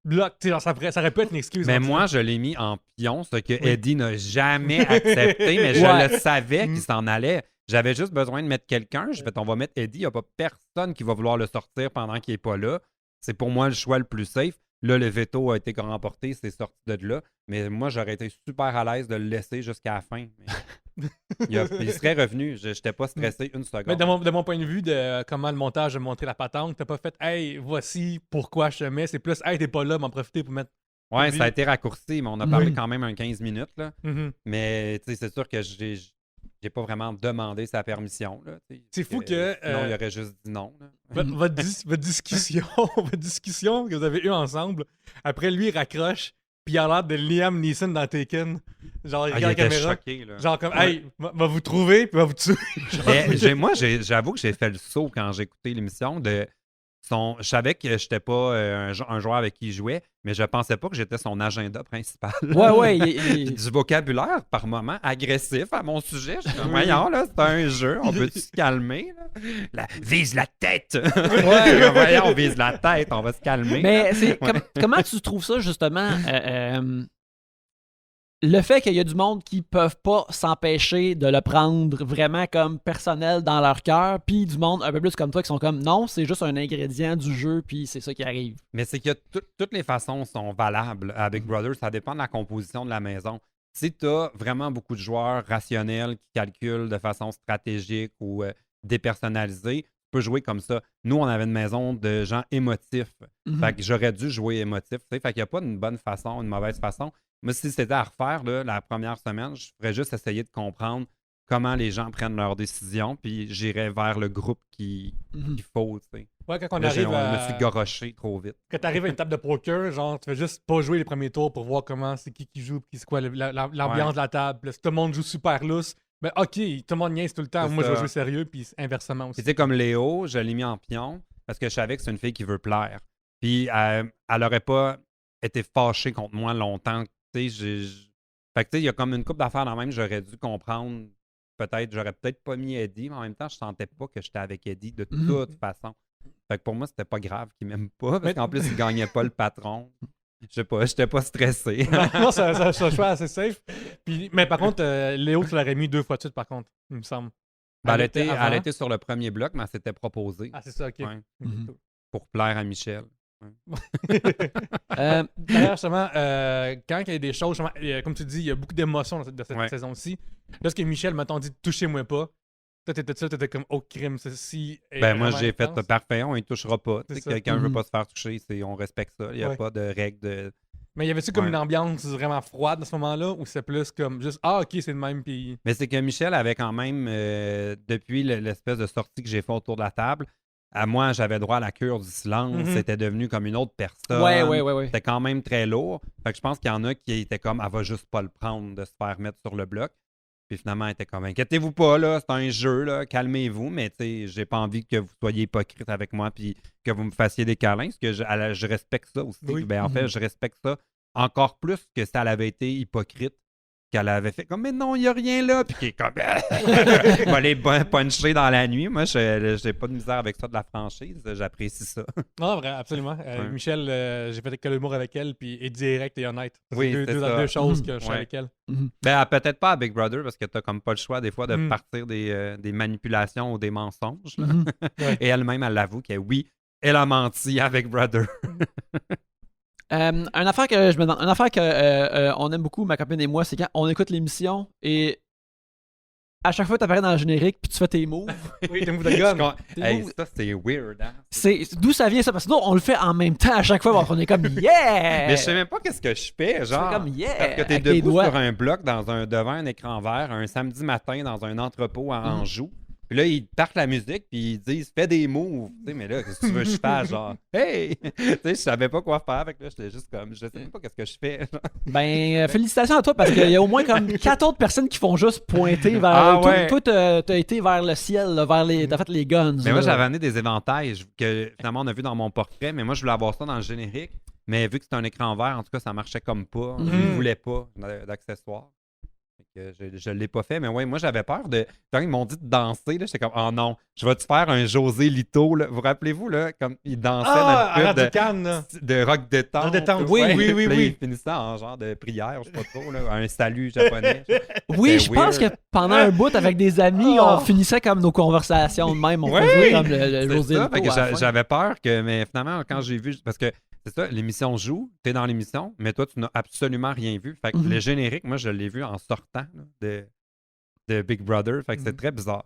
Bloc, ça aurait pu être une excuse. Mais moi, je l'ai mis en pion, ce que Eddie n'a jamais accepté, mais je le savais qu'il s'en allait. J'avais juste besoin de mettre quelqu'un. Je vais on va mettre Eddie. Il n'y a pas personne qui va vouloir le sortir pendant qu'il n'est pas là. C'est pour moi le choix le plus safe. Là, le veto a été remporté, c'est sorti de là. Mais moi, j'aurais été super à l'aise de le laisser jusqu'à la fin. Il serait revenu. Je n'étais pas stressé une seconde. Mais de mon point de vue, de comment le montage a montré la patente, t'as pas fait « Hey, voici pourquoi je te mets ». C'est plus « Hey, t'es pas là, m'en profiter pour mettre… » Ouais, ça a été raccourci, mais on a parlé quand même un 15 minutes. Là. Mais c'est sûr que j'ai pas vraiment demandé sa permission. C'est fou que… Sinon, il aurait juste dit non. Votre discussion que vous avez eue ensemble, après lui, il raccroche, puis il a l'air de Liam Neeson dans Taken. Genre, il regarde la caméra. Choqué, là. Genre comme, hey, va vous trouver, puis va vous tuer. Moi, j'avoue que j'ai fait le saut quand j'ai écouté l'émission de Je savais que je n'étais pas un joueur avec qui il jouait, mais je pensais pas que j'étais son agenda principal. Ouais, Puis du vocabulaire par moment agressif à mon sujet. Je suis comme, voyons, là, c'est un jeu, on peut se calmer? Là? Vise la tête! Ouais, voyons, on vise la tête, on va se calmer. Mais comment tu trouves ça, justement, le fait qu'il y a du monde qui peuvent pas s'empêcher de le prendre vraiment comme personnel dans leur cœur, puis du monde un peu plus comme toi qui sont comme non, c'est juste un ingrédient du jeu, puis c'est ça qui arrive. Mais c'est que toutes les façons sont valables à Big Brother. Ça dépend de la composition de la maison. Si tu as vraiment beaucoup de joueurs rationnels qui calculent de façon stratégique ou dépersonnalisée, tu peux jouer comme ça. Nous, on avait une maison de gens émotifs. Fait que j'aurais dû jouer émotif. Fait qu'il n'y a pas une bonne façon, une mauvaise façon. Moi, si c'était à refaire là, la première semaine, je ferais juste essayer de comprendre comment les gens prennent leurs décisions, puis j'irais vers le groupe qu'il faut. T'sais. Ouais, quand on Là, arrive je me suis goroché trop vite. Quand tu arrives à une table de poker, genre, tu fais juste pas jouer les premiers tours pour voir comment c'est qui joue, puis c'est quoi l'ambiance de la table. Là, si tout le monde joue super lousse, ben ok, tout le monde niaise tout le temps. C'est Moi, je vais ça. jouer sérieux, puis inversement aussi. C'était comme Léo, je l'ai mis en pion parce que je savais que c'est une fille qui veut plaire. Puis elle n'aurait pas été fâchée contre moi longtemps. Fait que tu sais, il y a comme une couple d'affaires dans même, j'aurais dû comprendre. J'aurais peut-être pas mis Eddie, mais en même temps, je sentais pas que j'étais avec Eddie de toute façon. Fait que pour moi, c'était pas grave qu'il m'aime pas, parce qu'en plus, il gagnait pas le patron. Je sais pas, j'étais pas stressé. Non, c'est un choix assez safe. Puis, mais par contre, Léo, tu l'aurais mis 2 fois de suite, par contre, il me semble. Ben, elle avant. était sur le premier bloc, mais elle s'était proposée Ah, c'est ça, ok. Ouais. Mhm. pour plaire à Michel. D'ailleurs, justement, quand il y a des choses, comme tu dis, il y a beaucoup d'émotions dans cette saison-ci. Lorsque Michel m'a dit « touchez-moi pas », toi, t'étais comme « oh, crime, ceci est Ben, moi, j'ai fait intense. parfait, on y touchera pas. Si quelqu'un veut pas se faire toucher, on respecte ça. Il n'y a pas de règle de... Mais y avait-tu comme une ambiance vraiment froide à ce moment-là, ou c'est plus comme juste « ah, ok, c'est le même », puis... Mais c'est que Michel avait quand même, depuis l'espèce de sortie que j'ai fait autour de la table, à moi, j'avais droit à la cure du silence. C'était devenu comme une autre personne. Ouais. C'était quand même très lourd. Fait que je pense qu'il y en a qui étaient comme, elle va juste pas le prendre de se faire mettre sur le bloc. Puis finalement, elle était comme, inquiétez-vous pas, là, c'est un jeu, là, calmez-vous, mais tu sais, j'ai pas envie que vous soyez hypocrite avec moi puis que vous me fassiez des câlins, parce que je respecte ça aussi. Oui. Ben, en fait, je respecte ça encore plus que si elle avait été hypocrite, qu'elle avait fait comme, mais non, il n'y a rien là, puis qui est comme, va les puncher dans la nuit. Moi, j'ai pas de misère avec ça de la franchise, j'apprécie ça. Non, vrai, absolument. Michel, j'ai fait que l'humour avec elle, puis est direct et honnête. Oui, c'est c'est ça. deux choses que je fais avec elle. Ben, peut-être pas à Big Brother, parce que t'as comme pas le choix des fois de partir des manipulations ou des mensonges. Et elle-même, elle l'avoue que oui, elle a menti à Big Brother. Une affaire que je me demande, une affaire que on aime beaucoup, ma copine et moi, c'est quand on écoute l'émission et à chaque fois tu apparais dans le générique puis tu fais tes moves. Oui, tes moves de gun. Hey, ça, c'est weird, hein? D'où ça vient ça? Parce que nous, on le fait en même temps à chaque fois, on est comme yeah! Mais je sais même pas qu'est-ce que je fais, genre. comme yeah! Parce que t'es avec tes debout doigts. sur un bloc devant un écran vert un samedi matin dans un entrepôt à Anjou. Puis là, ils partent la musique, puis ils disent « fais des moves ». Tu sais, mais là, qu'est-ce que tu veux que je fasse? Genre « hey! » Tu sais, je savais pas quoi faire. Avec là, j'étais juste comme, je sais même pas qu'est-ce que je fais. Ben, félicitations à toi parce qu'il y a au moins comme 4 autres personnes qui font juste pointer vers. Toi, t'as été vers le ciel, là, t'as fait les guns. Mais moi, j'avais amené des éventails que finalement on a vu dans mon portrait, mais moi, je voulais avoir ça dans le générique. Mais vu que c'était un écran vert, en tout cas, ça marchait comme pas. Je ne voulais pas d'accessoires. Je ne l'ai pas fait, mais ouais, moi j'avais peur de. Quand ils m'ont dit de danser, j'étais comme oh non, je vais-tu faire un José Lito, là? Vous rappelez-vous, là, comme il dansait dans le pub de rock détente. Oui. Il finissait en genre de prière, je sais pas trop, là, un salut japonais. Oui, je pense que pendant un bout avec des amis, on finissait comme nos conversations de même. On faisait comme le José Lito. J'avais peur que, mais finalement, quand j'ai vu, parce que c'est ça, l'émission joue, t'es dans l'émission, mais toi, tu n'as absolument rien vu. Fait que le générique, moi, je l'ai vu en sortant là, de Big Brother. Fait que c'est très bizarre.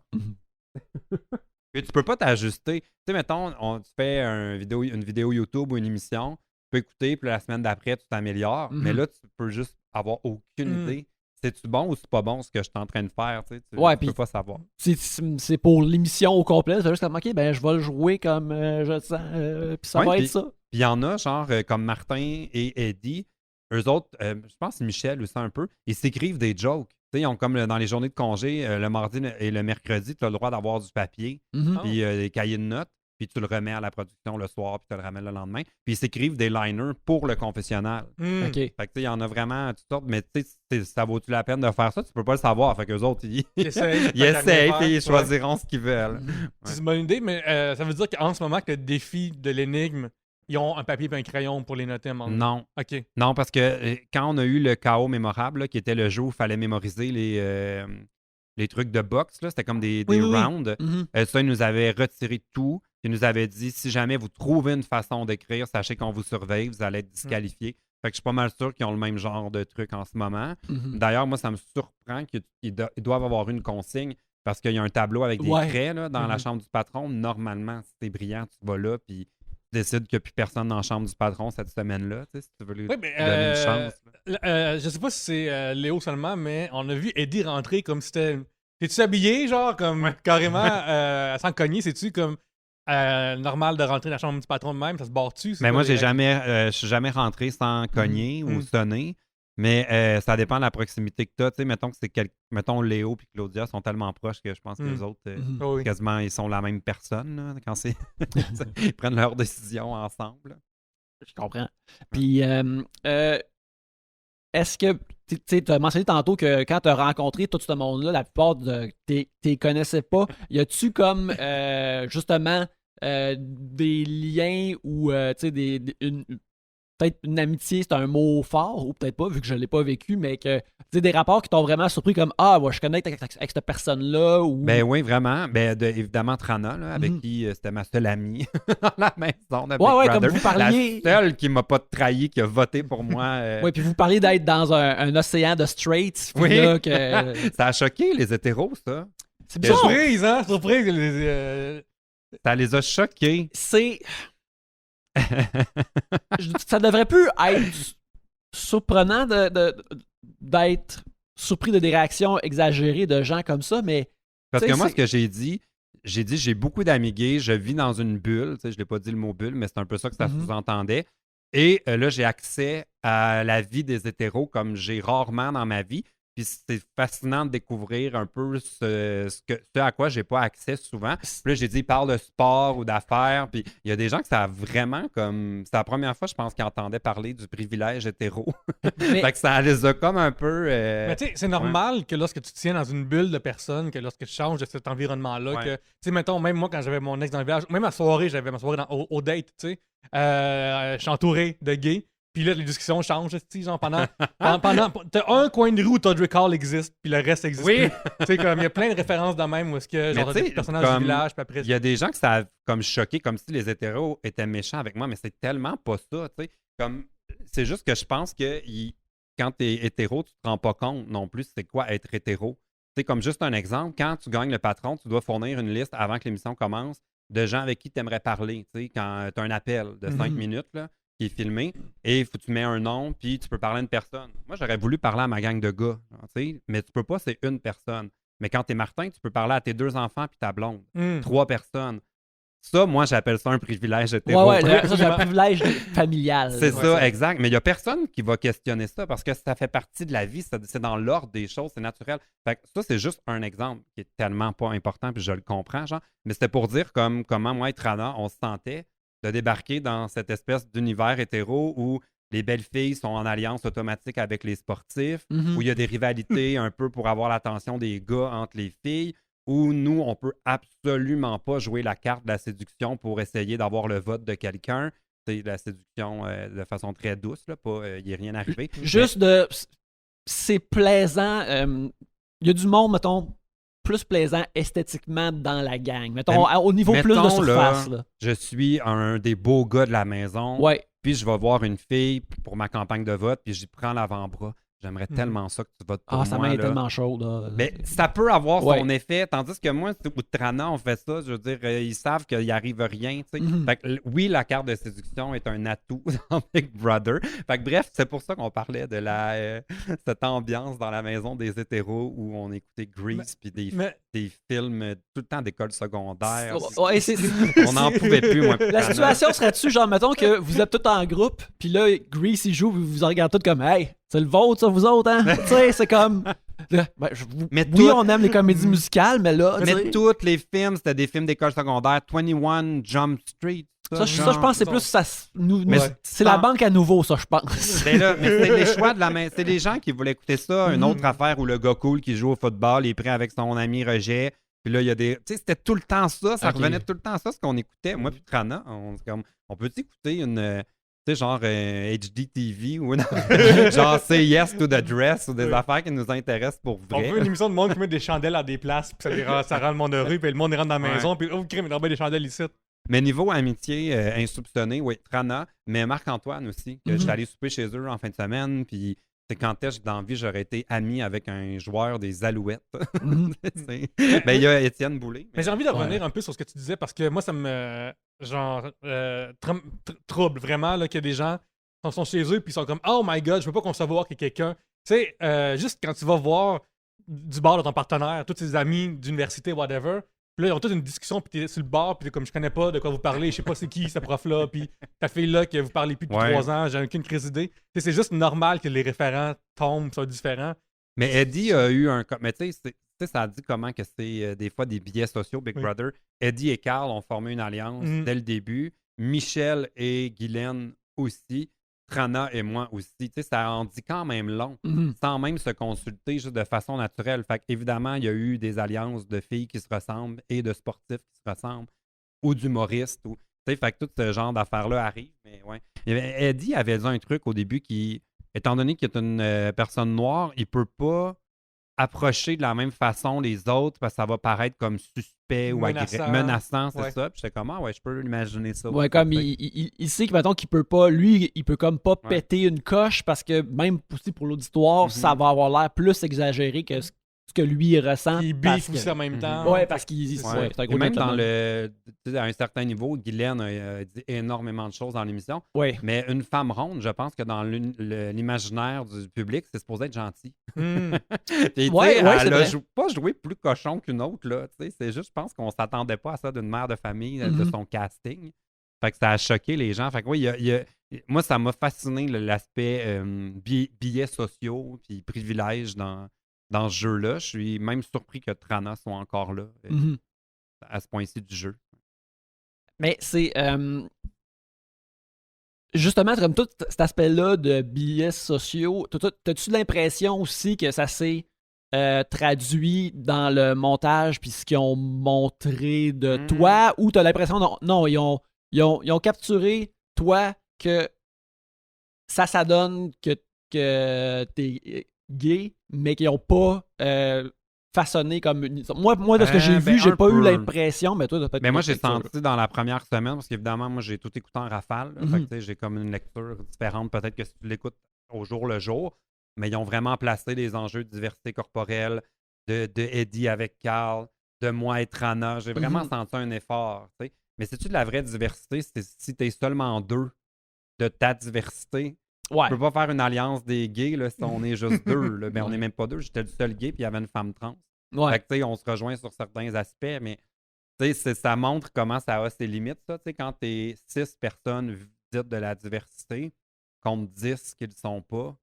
Puis tu peux pas t'ajuster. Tu sais, mettons, tu fais une vidéo YouTube ou une émission, tu peux écouter, puis la semaine d'après, tu t'améliores. Mais là, tu peux juste avoir aucune idée. C'est-tu bon ou c'est pas bon ce que je suis en train de faire? Tu peux pas savoir. C'est pour l'émission au complet. C'est juste comme, OK, ben je vais le jouer comme je le sens. Puis ça va être ça. Puis il y en a, genre, comme Martin et Eddie, eux autres, je pense que Michel aussi un peu, ils s'écrivent des jokes. Tu sais, ils ont comme dans les journées de congé, le mardi et le mercredi, tu as le droit d'avoir du papier, puis des cahiers de notes. puis tu le remets à la production le soir, puis tu le ramènes le lendemain. Puis ils s'écrivent des liners pour le confessionnal. OK. Fait que, tu sais, il y en a vraiment toutes sortes, mais tu sais, ça vaut-tu la peine de faire ça? Tu peux pas le savoir. Fait qu'eux autres, ils essayent, puis ils choisiront ce qu'ils veulent. C'est une bonne idée, mais ça veut dire qu'en ce moment, que le défi de l'énigme, ils ont un papier et un crayon pour les noter à un moment donné. Non. OK. Non, parce que quand on a eu le chaos mémorable, là, qui était le jeu où il fallait mémoriser les trucs de boxe, là, c'était comme des Oui. rounds. Mhm. Ça, ils nous avaient retiré tout. Ils nous avaient dit, si jamais vous trouvez une façon d'écrire, sachez qu'on vous surveille, vous allez être disqualifié. Fait que je suis pas mal sûr qu'ils ont le même genre de truc en ce moment. Mhm. D'ailleurs, moi, ça me surprend qu'ils doivent avoir une consigne parce qu'il y a un tableau avec des craies là, dans la chambre du patron. Normalement, si t'es brillant, tu vas là, puis tu décides qu'il n'y a plus personne dans la chambre du patron cette semaine-là, tu sais, si tu veux lui donner une chance. Je sais pas si c'est Léo seulement, mais on a vu Eddie rentrer comme si c'était... T'es-tu habillé, genre, comme carrément sans cogner? C'est-tu comme normal de rentrer dans la chambre du patron de même? Ça se barre-tu? Mais moi, je suis jamais rentré sans cogner ou sonner. Mais ça dépend de la proximité que tu as. Tu sais, mettons que mettons Léo et Claudia sont tellement proches que je pense que les autres, quasiment, ils sont la même personne là, quand c'est ils prennent leurs décisions ensemble. Je comprends. Puis, est-ce que, tu as mentionné tantôt que quand tu as rencontré tout ce monde-là, la plupart de t'es connaissais pas. Y a-tu comme, justement, des liens ou, tu sais, peut-être une amitié, c'est un mot fort, ou peut-être pas, vu que je ne l'ai pas vécu, mais que des rapports qui t'ont vraiment surpris comme ah, ouais, je connecte avec cette personne-là. Ou... Ben oui, vraiment. Ben, évidemment, Trana, là, avec qui c'était ma seule amie dans la maison de Big ouais, Brother. comme vous parliez. La seule qui m'a pas trahi, qui a voté pour moi. Oui, puis vous parliez d'être dans un océan de straights. Oui. Là, que... Ça a choqué les hétéros, ça. C'est bizarre. Surprise, hein? Surprise. Ça les a choqués. C'est... ça devrait plus être surprenant d'être surpris de des réactions exagérées de gens comme ça, mais... Parce que moi, ce que j'ai beaucoup d'amis gays, je vis dans une bulle, je ne l'ai pas dit le mot bulle, mais c'est un peu ça que ça sous-entendait. Et là, j'ai accès à la vie des hétéros comme j'ai rarement dans ma vie. Puis c'est fascinant de découvrir un peu ce à quoi j'ai pas accès souvent. Puis là, j'ai dit, ils parlent de sport ou d'affaires. Puis il y a des gens que ça a vraiment comme... C'est la première fois, je pense, qu'ils entendaient parler du privilège hétéro. Fait que ça les a comme un peu... Mais tu sais, c'est normal que lorsque tu te tiens dans une bulle de personnes, que lorsque tu changes de cet environnement-là, que... Tu sais, mettons, même moi, quand j'avais mon ex dans le village, même à soirée, j'avais ma soirée au date, tu sais. Je suis entouré de gays. Puis là, les discussions changent, genre pendant t'as un coin de rue où Todrick Hall existe, puis le reste existe plus. Tu sais, comme il y a plein de références de même où est-ce que genre des personnages du village, puis après. Il y a des gens que ça a comme choqué, comme si les hétéros étaient méchants avec moi, mais c'est tellement pas ça, tu sais. Comme c'est juste que je pense que quand t'es hétéro, tu te rends pas compte non plus c'est quoi être hétéro. Tu sais, comme juste un exemple, quand tu gagnes le patron, tu dois fournir une liste avant que l'émission commence de gens avec qui tu aimerais parler, tu sais, quand tu as un appel de 5 minutes, là, qui est filmé, et il faut que tu mets un nom, puis tu peux parler à une personne. Moi, j'aurais voulu parler à ma gang de gars, mais tu peux pas, c'est une personne. Mais quand tu es Martin, tu peux parler à tes 2 enfants puis ta blonde. 3 personnes. Ça, moi, j'appelle ça un privilège hétéro. Ouais, ça, c'est un privilège familial. C'est ça, exact. Mais il n'y a personne qui va questionner ça parce que ça fait partie de la vie, c'est dans l'ordre des choses, c'est naturel. Fait que ça, c'est juste un exemple qui est tellement pas important, puis je le comprends, genre. Mais c'était pour dire comment moi et Trana, on se sentait de débarquer dans cette espèce d'univers hétéro où les belles filles sont en alliance automatique avec les sportifs, où il y a des rivalités un peu pour avoir l'attention des gars entre les filles, où nous, on peut absolument pas jouer la carte de la séduction pour essayer d'avoir le vote de quelqu'un. C'est la séduction de façon très douce, là, pas il n'y a rien arrivé. Juste c'est plaisant. Il y a du monde, mettons, plus plaisant esthétiquement dans la gang. Mettons, au niveau plus de surface. Là, je suis un des beaux gars de la maison. Ouais. Puis je vais voir une fille pour ma campagne de vote, puis j'y prends l'avant-bras. J'aimerais tellement ça que tu votes pour moi. Ah, ça m'a été tellement chaud. Là. Mais ça peut avoir son effet, tandis que moi, ou Trana, on fait ça, je veux dire, ils savent qu'il n'y arrive rien. Tu sais. Fait que, oui, la carte de séduction est un atout dans Big Brother. Fait que, bref, c'est pour ça qu'on parlait de cette ambiance dans la maison des hétéros où on écoutait Grease puis des films tout le temps d'école secondaire. Ouais, on n'en pouvait plus, moi. La situation serait-tu, genre, mettons que vous êtes tous en groupe, puis là, Grease, il joue, vous regardez tous comme « Hey! » c'est le vôtre, ça, vous autres, hein? Tu sais, c'est comme. Mais oui, tout- on aime les comédies musicales, mais là. tu sais, Mais tous les films, c'était des films d'école secondaire. 21 Jump Street. ça, je pense que c'est plus. Mais C'est la banque à nouveau, ça, je pense. Mais là, mais c'est les choix de la main. C'est des gens qui voulaient écouter ça. Une autre affaire où le gars cool qui joue au football, il est prêt avec son ami Roger. Puis là, il y a des. Tu sais, c'était tout le temps ça. Ça Ok. revenait tout le temps ça, ce qu'on écoutait. Moi, puis Trana, on peut écouter une. Tu sais, genre HDTV ou genre Say Yes to the Dress ou des affaires qui nous intéressent pour On vrai. veut une émission de monde qui met des chandelles à des places, puis ça rend le monde heureux, puis le monde rentre dans la maison, puis oh, crime, il y a des chandelles ici. Mais niveau amitié insoupçonnée, oui, Trana, mais Marc-Antoine aussi, que j'étais allé souper chez eux en fin de semaine, puis c'est quand est-ce que dans la vie j'aurais été ami avec un joueur des Alouettes. Ben, il y a Étienne Boulay. Mais j'ai envie de revenir un peu sur ce que tu disais, parce que moi, ça me trouble vraiment là, qu'il y a des gens qui sont chez eux, puis ils sont comme « Oh my God, je peux pas concevoir que quelqu'un... » Tu sais, juste quand tu vas voir du bar de ton partenaire, tous tes amis d'université, whatever, puis là, ils ont toute une discussion, puis t'es sur le bar, puis t'es comme, je connais pas de quoi vous parlez, je sais pas c'est qui, ce prof-là, puis ta fille-là que vous parlez plus depuis 3 ans, j'ai aucune crise d'idée. Tu sais, c'est juste normal que les référents tombent, soient différents. Mais Eddie a eu un... Mais tu sais, ça a dit comment que c'est des fois des biais sociaux, Big Brother. Eddie et Carl ont formé une alliance dès le début. Michel et Guylaine aussi. Trana et moi aussi. Tu sais, ça en dit quand même long, sans même se consulter juste de façon naturelle. Fait évidemment, il y a eu des alliances de filles qui se ressemblent et de sportifs qui se ressemblent, ou d'humoristes. Tu sais, fait que tout ce genre d'affaires-là arrive. Mais ouais. Eddie avait dit un truc au début qui, étant donné qu'il est une personne noire, il peut pas approcher de la même façon les autres parce que ça va paraître comme suspect ou menaçant, c'est ça. Puis j'étais comme, ouais, je peux imaginer ça. Ouais, comme il sait que, mettons, qu'il peut pas, lui, il peut comme pas péter une coche parce que même aussi pour l'auditoire, ça va avoir l'air plus exagéré que ce que lui il ressent. Il biffe aussi en même temps. Ouais, parce qu'il c'est un gros Et même gentleman. à un certain niveau, Guylaine a dit énormément de choses dans l'émission. Ouais. Mais une femme ronde, je pense que dans l'imaginaire du public, c'est supposé être gentil. Puis, elle a pas joué plus cochon qu'une autre. Là, c'est juste, je pense qu'on s'attendait pas à ça d'une mère de famille, de son casting. Fait que ça a choqué les gens. Fait que oui, moi, ça m'a fasciné l'aspect billets sociaux puis privilèges dans ce jeu-là. Je suis même surpris que Trana soit encore là à ce point-ci du jeu. Mais c'est justement comme tout cet aspect-là de billets sociaux. T'as-tu l'impression aussi que ça s'est traduit dans le montage puis ce qu'ils ont montré de toi, ou t'as l'impression non, ils ont capturé toi que ça donne que t'es gay, mais qu'ils n'ont pas façonné comme une... Moi, de ce que j'ai vu, j'ai pas eu l'impression, mais toi, t'as peut-être... Mais moi, j'ai senti dans la première semaine, parce qu'évidemment, moi, j'ai tout écouté en rafale. Fait que, j'ai comme une lecture différente, peut-être que si tu l'écoutes au jour le jour, mais ils ont vraiment placé les enjeux de diversité corporelle, de Eddie avec Carl, de moi et Trana. J'ai vraiment senti un effort. T'sais. Mais c'est-tu de la vraie diversité si tu es seulement deux de ta diversité? Ouais. Tu peux pas faire une alliance des gays là, si on est juste deux. Là. Ben, on n'est même pas deux. J'étais le seul gay, puis il y avait une femme trans. Ouais. Fait que, on se rejoint sur certains aspects, mais ça montre comment ça a ses limites. Ça, quand tu es 6 personnes dites de la diversité contre 10 qui ne le sont pas,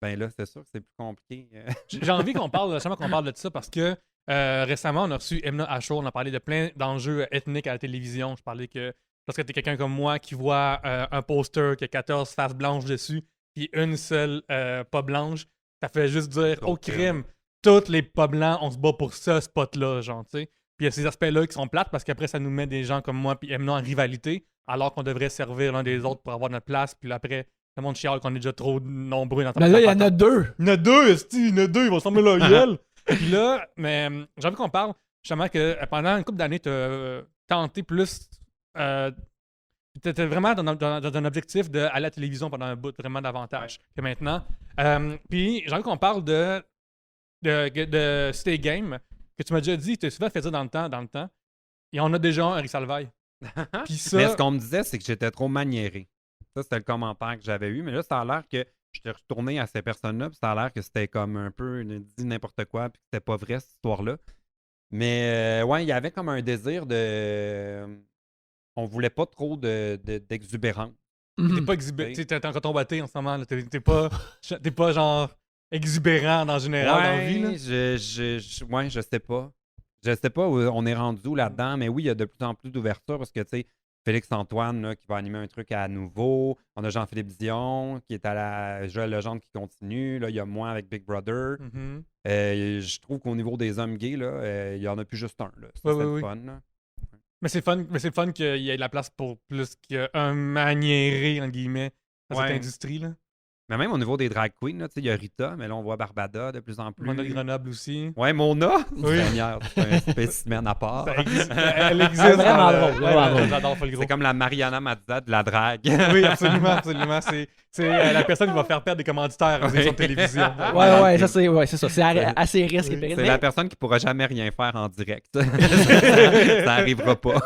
ben là, c'est sûr que c'est plus compliqué. J'ai envie qu'on parle de ça parce que récemment, on a reçu Emna Ashore. On a parlé de plein d'enjeux ethniques à la télévision. Je parlais que parce que tu es quelqu'un comme moi qui voit un poster qui a 14 faces blanches dessus, puis une seule pas blanche, ça fait juste dire « Oh crime, tous les pas blancs, on se bat pour ce spot-là, genre, tu sais. » Puis il y a ces aspects-là qui sont plates parce qu'après, ça nous met des gens comme moi puis Emna en rivalité, alors qu'on devrait servir l'un des autres pour avoir notre place, puis après, le monde chiale qu'on est déjà trop nombreux dans ta Mais là, il y en a deux. Il y en a deux, esti, il y en a deux, ils vont s'emmener leur gueule. Puis là, mais j'ai envie qu'on parle justement que pendant une couple d'années, tu as tenté plus. Tu étais vraiment dans un objectif d'aller à la télévision pendant un bout, vraiment davantage que maintenant. Puis j'ai envie qu'on parle de Stay Game, que tu m'as déjà dit, tu as souvent fait ça dans le temps. Et on a déjà un Rick Salvaille. Mais ce qu'on me disait, c'est que j'étais trop maniéré. Ça, c'était le commentaire que j'avais eu. Mais là, ça a l'air que j'étais retourné à ces personnes-là, puis ça a l'air que c'était comme un peu dit n'importe quoi, puis que c'était pas vrai, cette histoire-là. Mais ouais, il y avait comme un désir de... On voulait pas trop d'exubérance. T'es pas exhibé. Tu sais, t'es en coton batté en ce moment. Là. T'es pas genre exubérant en général dans la vie. Là. Je sais pas. Je sais pas où on est rendu là-dedans, mais oui, il y a de plus en plus d'ouverture parce que, tu sais, Félix-Antoine là, qui va animer un truc à nouveau. On a Jean-Philippe Dion qui est à la Joël Legendre qui continue. Là, il y a moi avec Big Brother. Mhm. Je trouve qu'au niveau des hommes gays, là, il y en a plus juste un. Là. Ça, c'est le fun. Là. Mais c'est le fun qu'il y ait de la place pour plus qu'un maniéré, en guillemets, dans cette industrie. Là. Mais même au niveau des drag queens, il y a Rita, mais là, on voit Barbada de plus en plus. Mona Grenoble aussi. Ouais, Mona! Oui. Seigneur, c'est un spécimen à part. Elle existe. Vraiment drôle. J'adore Folgro. C'est comme la Mariana Mazza de la drague. Oui, absolument. C'est la personne qui va faire perdre des commanditaires aux émissions de télévision. Ouais, ça c'est ça. C'est assez risque et péril. C'est la personne qui pourra jamais rien faire en direct. Ça arrivera pas.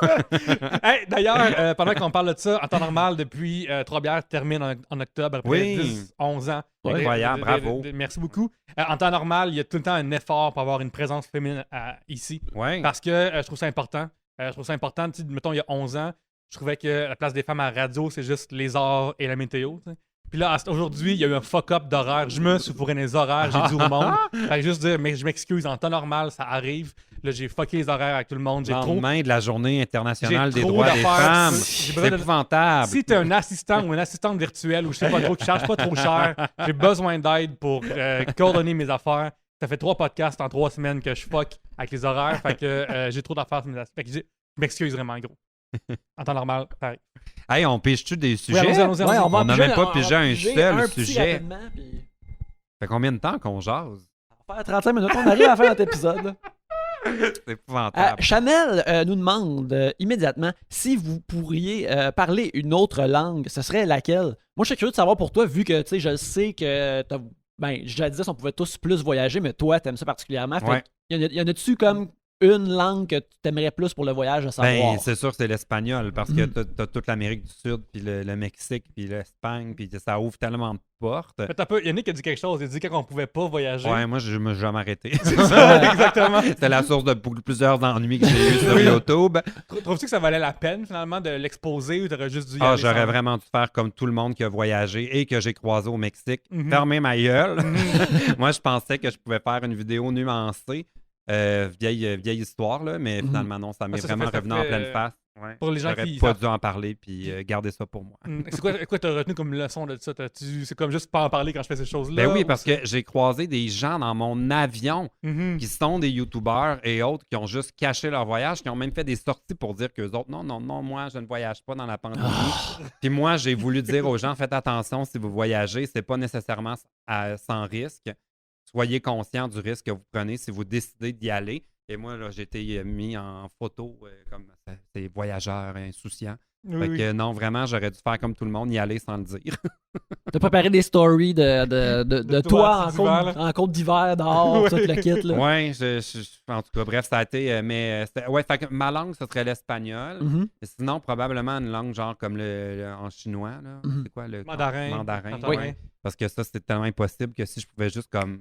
Hey, d'ailleurs, pendant qu'on parle de ça, en temps normal, depuis Trois Bières termine en octobre, après 10-11 ans. Incroyable, bravo. Merci beaucoup. En temps normal, il y a tout le temps un effort pour avoir une présence féminine ici. Ouais. Parce que je trouve ça important. Mettons, il y a 11 ans, je trouvais que la place des femmes à la radio, c'est juste les arts et la météo. T'sais. Puis là, aujourd'hui, il y a eu un fuck-up d'horaire. Je me suis fourré les horaires, j'ai dit au monde. Fait que juste dire, mais je m'excuse, en temps normal, ça arrive. Là, j'ai fucké les horaires avec tout le monde. J'ai trop. Lendemain de la journée internationale J'ai des trop droits des d'affaires. femmes. C'est épouvantable. Si t'es un assistant ou une assistante virtuelle ou je sais pas trop, qui charge pas trop cher, j'ai besoin d'aide pour coordonner mes affaires. Ça fait 3 podcasts en 3 semaines que je fuck avec les horaires. Fait que j'ai trop d'affaires. Fait que je m'excuse vraiment, gros. En temps normal, pareil. Hey, on pige-tu des sujets? Oui, allons-y. On n'a même pas pigé un seul sujet. Puis... Fait combien de temps qu'on jase? On va faire 35 minutes, on arrive à la fin de notre épisode. Là. C'est épouvantable. Chanel nous demande immédiatement si vous pourriez parler une autre langue, ce serait laquelle? Moi, je suis curieux de savoir pour toi, vu que je sais que jadis, on pouvait tous plus voyager, mais toi, t'aimes ça particulièrement. Fait y en a-tu comme une langue que tu aimerais plus pour le voyage à savoir? Ben, c'est sûr que c'est l'espagnol, parce que t'as toute l'Amérique du Sud, puis le Mexique, puis l'Espagne, puis ça ouvre tellement de portes. Yannick a dit quelque chose, il a dit qu'on pouvait pas voyager. Ouais, moi, je me suis jamais arrêté. C'est ça, exactement. C'était la source de plusieurs ennuis que j'ai eu sur YouTube. Trouves-tu que ça valait la peine, finalement, de l'exposer ou t'aurais juste dû y aller? J'aurais vraiment dû faire comme tout le monde qui a voyagé et que j'ai croisé au Mexique. Fermer ma gueule. Moi, je pensais que je pouvais faire une vidéo nuancée. Vieille histoire, là, mais finalement, non, ça m'est vraiment revenu en pleine face. Ouais. Pour les gens J'aurais qui pas dû en parler puis garder ça pour moi. C'est quoi t'as retenu comme leçon de ça? C'est comme juste pas en parler quand je fais ces choses-là? Ben oui, parce que j'ai croisé des gens dans mon avion qui sont des YouTubeurs et autres qui ont juste caché leur voyage, qui ont même fait des sorties pour dire qu'eux autres, non, moi, je ne voyage pas dans la pandémie. Puis moi, j'ai voulu dire aux gens, faites attention si vous voyagez, c'est pas nécessairement sans risque. Soyez conscient du risque que vous prenez si vous décidez d'y aller. Et moi, là, j'ai été mis en photo comme ces voyageurs insouciants. Fait que non, vraiment, j'aurais dû faire comme tout le monde, y aller sans le dire. T'as préparé des stories de toi en côte d'hiver, dehors, tout le kit. Là. Oui, en tout cas, bref, ça a été... fait que ma langue, ce serait l'espagnol. Sinon, probablement une langue genre comme en chinois. Là. C'est quoi le... Mandarin. Oui. Parce que ça, c'était tellement impossible que si je pouvais juste comme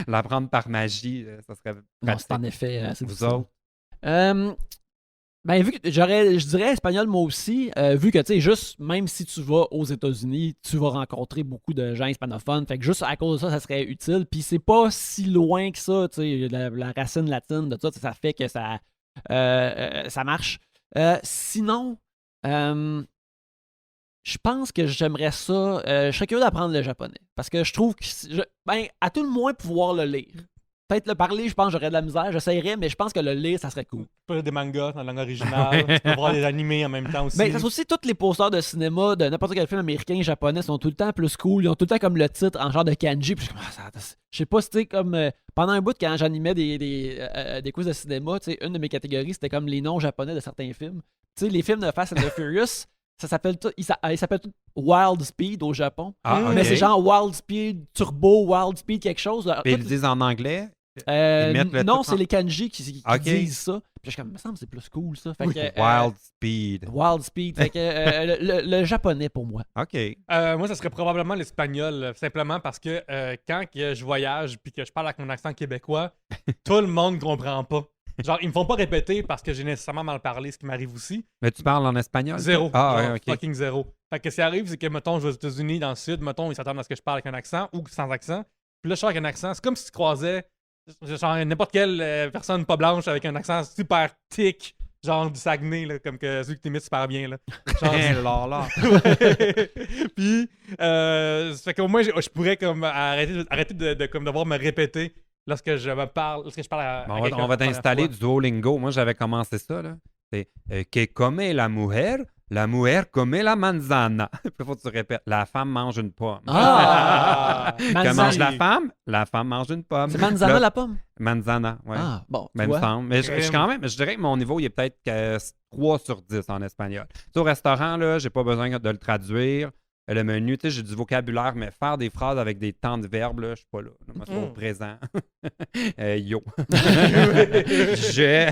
l'apprendre par magie, ça serait pratique. Non, c'est en effet assez Vous difficile. autres? Ben, vu que je dirais espagnol moi aussi, vu que, tu sais, juste, même si tu vas aux États-Unis, tu vas rencontrer beaucoup de gens hispanophones, fait que juste à cause de ça serait utile, puis c'est pas si loin que ça, tu sais, la racine latine de ça fait que ça marche. Sinon, je pense que j'aimerais ça, je serais curieux d'apprendre le japonais, parce que je trouve que, à tout le moins, pouvoir le lire. Peut-être le parler, je pense que j'aurais de la misère. J'essayerais, mais je pense que le lire, ça serait cool. Tu peux lire des mangas dans la langue originale. Tu peux voir des animés en même temps aussi. Mais ça aussi, tous les posters de cinéma de n'importe quel film américain, japonais sont tout le temps plus cool. Ils ont tout le temps comme le titre en genre de kanji. Puis je sais pas si tu sais, comme pendant un bout, quand j'animais des quiz de cinéma, tu sais, une de mes catégories, c'était comme les noms japonais de certains films. Tu sais, les films de Fast and the Furious. Ça s'appelle tout, il s'appelle tout Wild Speed au Japon. Mais c'est genre Wild Speed Turbo, Wild Speed quelque chose. Et ils le disent en anglais? Non, c'est les kanji qui disent ça. Puis je suis comme, il me semble que c'est plus cool ça. Fait que, Wild Speed. Wild Speed. Fait que le japonais pour moi. OK. Moi, ça serait probablement l'espagnol, simplement parce que quand je voyage puis que je parle avec mon accent québécois, tout le monde comprend pas. Genre, ils me font pas répéter parce que j'ai nécessairement mal parlé, ce qui m'arrive aussi. Mais tu parles en espagnol? Zéro. Ah, Genre, ouais, ok. fucking zéro. Fait que ce qui arrive, c'est que, mettons, je vais aux États-Unis, dans le sud, mettons, ils s'attendent à ce que je parle avec un accent ou sans accent. Puis là, je sors avec un accent. C'est comme si tu croisais genre n'importe quelle personne pas blanche avec un accent super thick, genre du Saguenay, là, comme que celui que t'imites super bien. Là. Genre, là. Ouais. Puis, ça fait qu'au moins, je pourrais comme arrêter de comme devoir me répéter lorsque je parle à Bon, quelqu'un on va la première t'installer fois. du Duolingo. Moi, j'avais commencé ça. Là. C'est que come la mujer come la manzana. Il faut que tu répètes. La femme mange une pomme. Ah! Que Manzana. mange la femme? La femme mange une pomme. C'est Manzana Là, la pomme? Manzana, oui. Ah, bon, tu Même vois. semble. Mais je suis quand même, je dirais que mon niveau, il est peut-être 3 sur 10 en espagnol. Tu sais, au restaurant, là, j'ai pas besoin de le traduire. Le menu, tu sais, j'ai du vocabulaire, mais faire des phrases avec des temps de verbes, là, je suis pas là. Moi, je suis au présent. Yo. Je.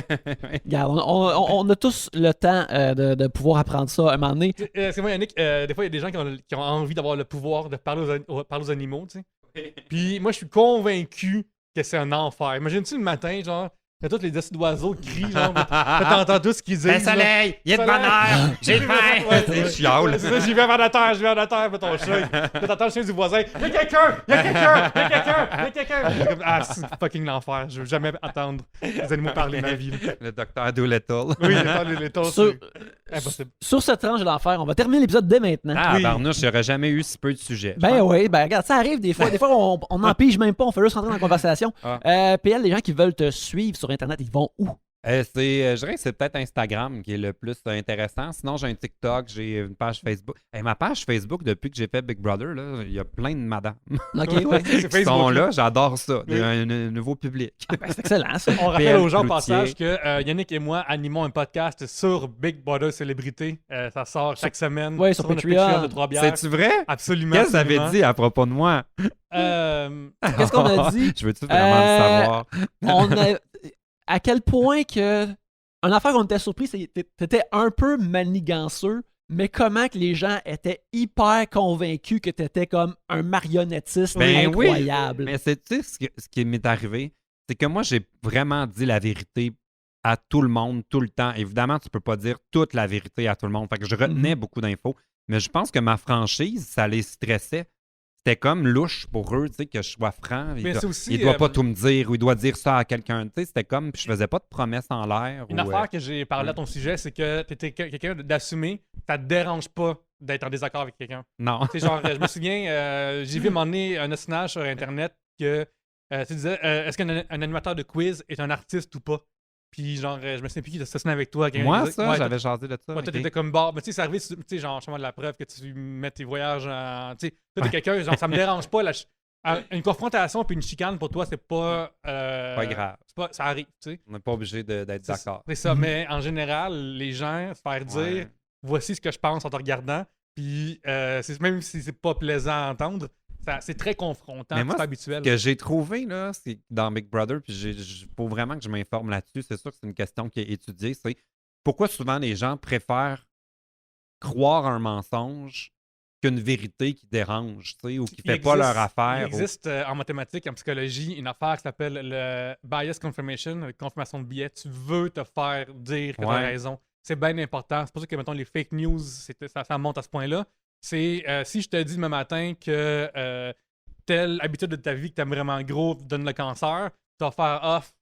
Regarde, on a tous le temps de pouvoir apprendre ça à un moment donné. C'est moi, Yannick, des fois, il y a des gens qui ont envie d'avoir le pouvoir de parler aux animaux, tu sais. Puis moi, je suis convaincu que c'est un enfer. Imagine-tu le matin, genre, il y a tous les décides d'oiseaux qui crient, genre, t'entends tout ce qu'ils disent. Le soleil, il est de bonne heure, j'ai faim. Ouais, C'est chiale. C'est ça, j'y vais vers la terre, fais ton chien. Là, t'entends le chien du voisin. Il y a quelqu'un. Ah, c'est fucking l'enfer. Je veux jamais attendre les animaux parler ma vie. Là. Le docteur Doolittle. Oui, les taux, Sur, c'est impossible. sur cette tranche de l'enfer, on va terminer l'épisode dès maintenant. Ah, Oui. Barnouche, j'aurais jamais eu si peu de sujets. Ben oui, ben regarde, ça arrive des fois. Des fois, on n'en pige même pas, on fait juste rentrer dans la conversation. Ah. PL, les gens qui veulent te suivre sur Internet, ils vont où? Je dirais que c'est peut-être Instagram qui est le plus intéressant. Sinon, j'ai un TikTok, j'ai une page Facebook. Ma page Facebook, depuis que j'ai fait Big Brother, là, il y a plein de madames OK, ouais. C'est qui sont Facebook. là. J'adore ça. Oui. Un nouveau public. Ben, c'est excellent, ça. On rappelle PL aux gens au Cloutier. passage que Yannick et moi animons un podcast sur Big Brother Célébrité. Ça sort chaque semaine Ouais, sur notre Patreon. Patreon de 3 bières. C'est-tu vrai? Absolument. Qu'est-ce que ça avait absolument. dit à propos de moi? Qu'est-ce qu'on a dit? Je veux-tu vraiment le savoir? On a... À quel point que... Une affaire qu'on était surpris, c'est que t'étais un peu maniganceux, mais comment que les gens étaient hyper convaincus que t'étais comme un marionnettiste Ben oui. incroyable. Mais c'est, tu sais, ce qui m'est arrivé, c'est que moi, j'ai vraiment dit la vérité à tout le monde, tout le temps. Évidemment, tu peux pas dire toute la vérité à tout le monde. Fait que je retenais beaucoup d'infos. Mais je pense que ma franchise, ça les stressait. C'était comme louche pour eux, tu sais, que je sois franc. Mais c'est aussi, Il doit pas tout me dire ou il doit dire ça à quelqu'un. Tu sais, c'était comme, je faisais pas de promesses en l'air. Une affaire que j'ai parlé à ton sujet, c'est que t'étais quelqu'un d'assumer, ça te dérange pas d'être en désaccord avec quelqu'un. Non. Tu sais, genre, je me souviens, j'ai vu à un moment donné un ostinage sur Internet que tu disais est-ce qu'un animateur de quiz est un artiste ou pas? Puis, genre, je me souviens plus qui s'assinait avec toi. Moi, disait- ça, ouais, j'avais jasé de ça. Ouais, toi, ok. t'étais comme barre. Mais tu sais, c'est arrivé, tu sais, genre, justement, de la preuve que tu mets tes voyages en. Tu sais, toi, t'es quelqu'un, genre, ça me dérange pas. Une confrontation puis une chicane, pour toi, c'est pas. Pas grave. Ça arrive, tu sais. On n'est pas obligé d'être d'accord. C'est ça, mais en général, les gens se faire dire Ouais. voici ce que je pense en te regardant, puis même si c'est pas plaisant à entendre, c'est très confrontant, Mais moi, c'est pas habituel. Ce que j'ai trouvé là, c'est dans Big Brother, puis faut vraiment que je m'informe là-dessus. C'est sûr que c'est une question qui est étudiée. C'est pourquoi souvent les gens préfèrent croire un mensonge qu'une vérité qui dérange, tu sais, ou qui Il fait pas existe- leur affaire. Il existe en mathématiques, en psychologie, une affaire qui s'appelle le bias confirmation, la confirmation de biais. Tu veux te faire dire que tu as Ouais. raison. C'est bien important. C'est pour ça que, mettons, les fake news, ça monte à ce point-là. C'est si je te dis demain matin que telle habitude de ta vie que tu aimes vraiment gros donne le cancer, tu vas faire off.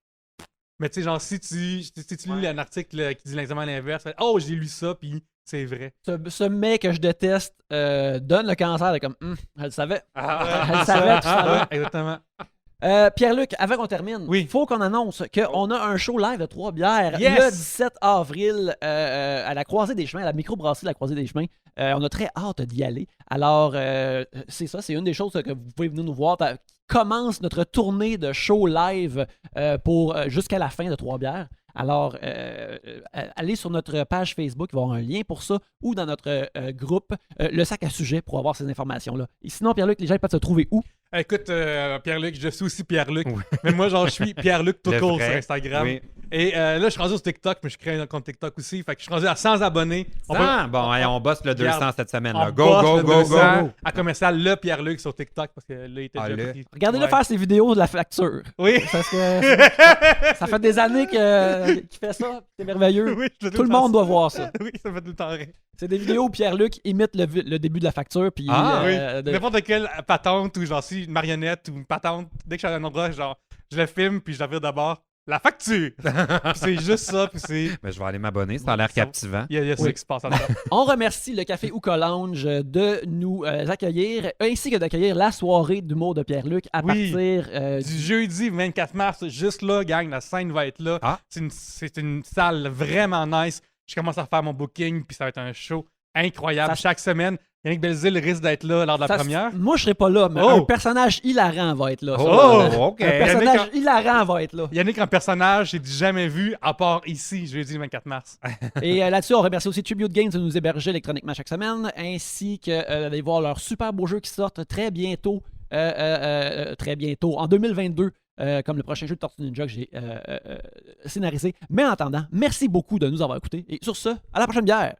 Mais tu sais, genre, si tu lis un article qui dit exactement l'inverse, oh, j'ai lu ça, puis c'est vrai. Ce mec que je déteste donne le cancer. De comme, je le savais. Ah, Elle savait, tu savais. exactement. Pierre-Luc, avant qu'on termine, Oui. il faut qu'on annonce qu'on a un show live de 3 bières Yes! le 17 avril à la Croisée des Chemins, à la microbrasserie de la Croisée des Chemins. On a très hâte d'y aller. Alors, c'est ça, c'est une des choses que vous pouvez venir nous voir. Commence notre tournée de show live pour jusqu'à la fin de 3 bières. Alors, allez sur notre page Facebook, il va y avoir un lien pour ça, ou dans notre groupe, le sac à sujet, pour avoir ces informations-là. Et sinon, Pierre-Luc, les gens peuvent se trouver où? Écoute, Pierre-Luc, je suis aussi Pierre-Luc. Oui. Mais moi, genre, je suis Pierre-Luc tout Le court vrai. sur Instagram. Oui. Et là, je suis rendu sur TikTok, mais je crée un compte TikTok aussi. Fait que je suis rendu à 100 abonnés. Bon, hey, on bosse le 200 Regarde, cette semaine. on Là. Go, bosse go, le go, 200 go. à commercial le Pierre-Luc sur TikTok parce que là, il était déjà pris. Regardez-le Ouais. faire ses vidéos de la facture. Oui. Parce que ça fait des années qu'il fait ça. C'est merveilleux. Oui, je fais Tout le temps monde doit ça. voir ça. Oui, ça fait tout le temps rire. C'est des vidéos où Pierre-Luc imite le début de la facture. Puis, Oui. de- N'importe quelle patente ou genre si une marionnette ou une patente, dès que je suis à un endroit, genre, je le filme puis je la vire d'abord. La facture! Puis c'est juste ça, puis c'est. Mais je vais aller m'abonner, ça a l'air Ça- captivant. Il y a ça qui se passe en dedans. On remercie le Café Ouka Lounge de nous accueillir, ainsi que d'accueillir la soirée d'humour de Pierre-Luc à Oui. partir Du jeudi 24 mars, juste là, gang, la scène va être là. Ah. C'est une salle vraiment nice. Je commence à faire mon booking, puis ça va être un show incroyable Ça- chaque semaine. Yannick Belzile risque d'être là lors de la Ça- première. Moi, je serai pas là, mais Oh! un personnage hilarant va être là. Oh, ça. OK. Un personnage Yannick, hilarant va être là. Yannick en personnage, j'ai jamais vu, à part ici, jeudi 24 mars. Et là-dessus, on remercie aussi Tribute Games de nous héberger électroniquement chaque semaine, ainsi que d'aller voir leurs super beaux jeux qui sortent très bientôt, en 2022, comme le prochain jeu de Tortue Ninja que j'ai scénarisé. Mais en attendant, merci beaucoup de nous avoir écoutés. Et sur ce, à la prochaine bière!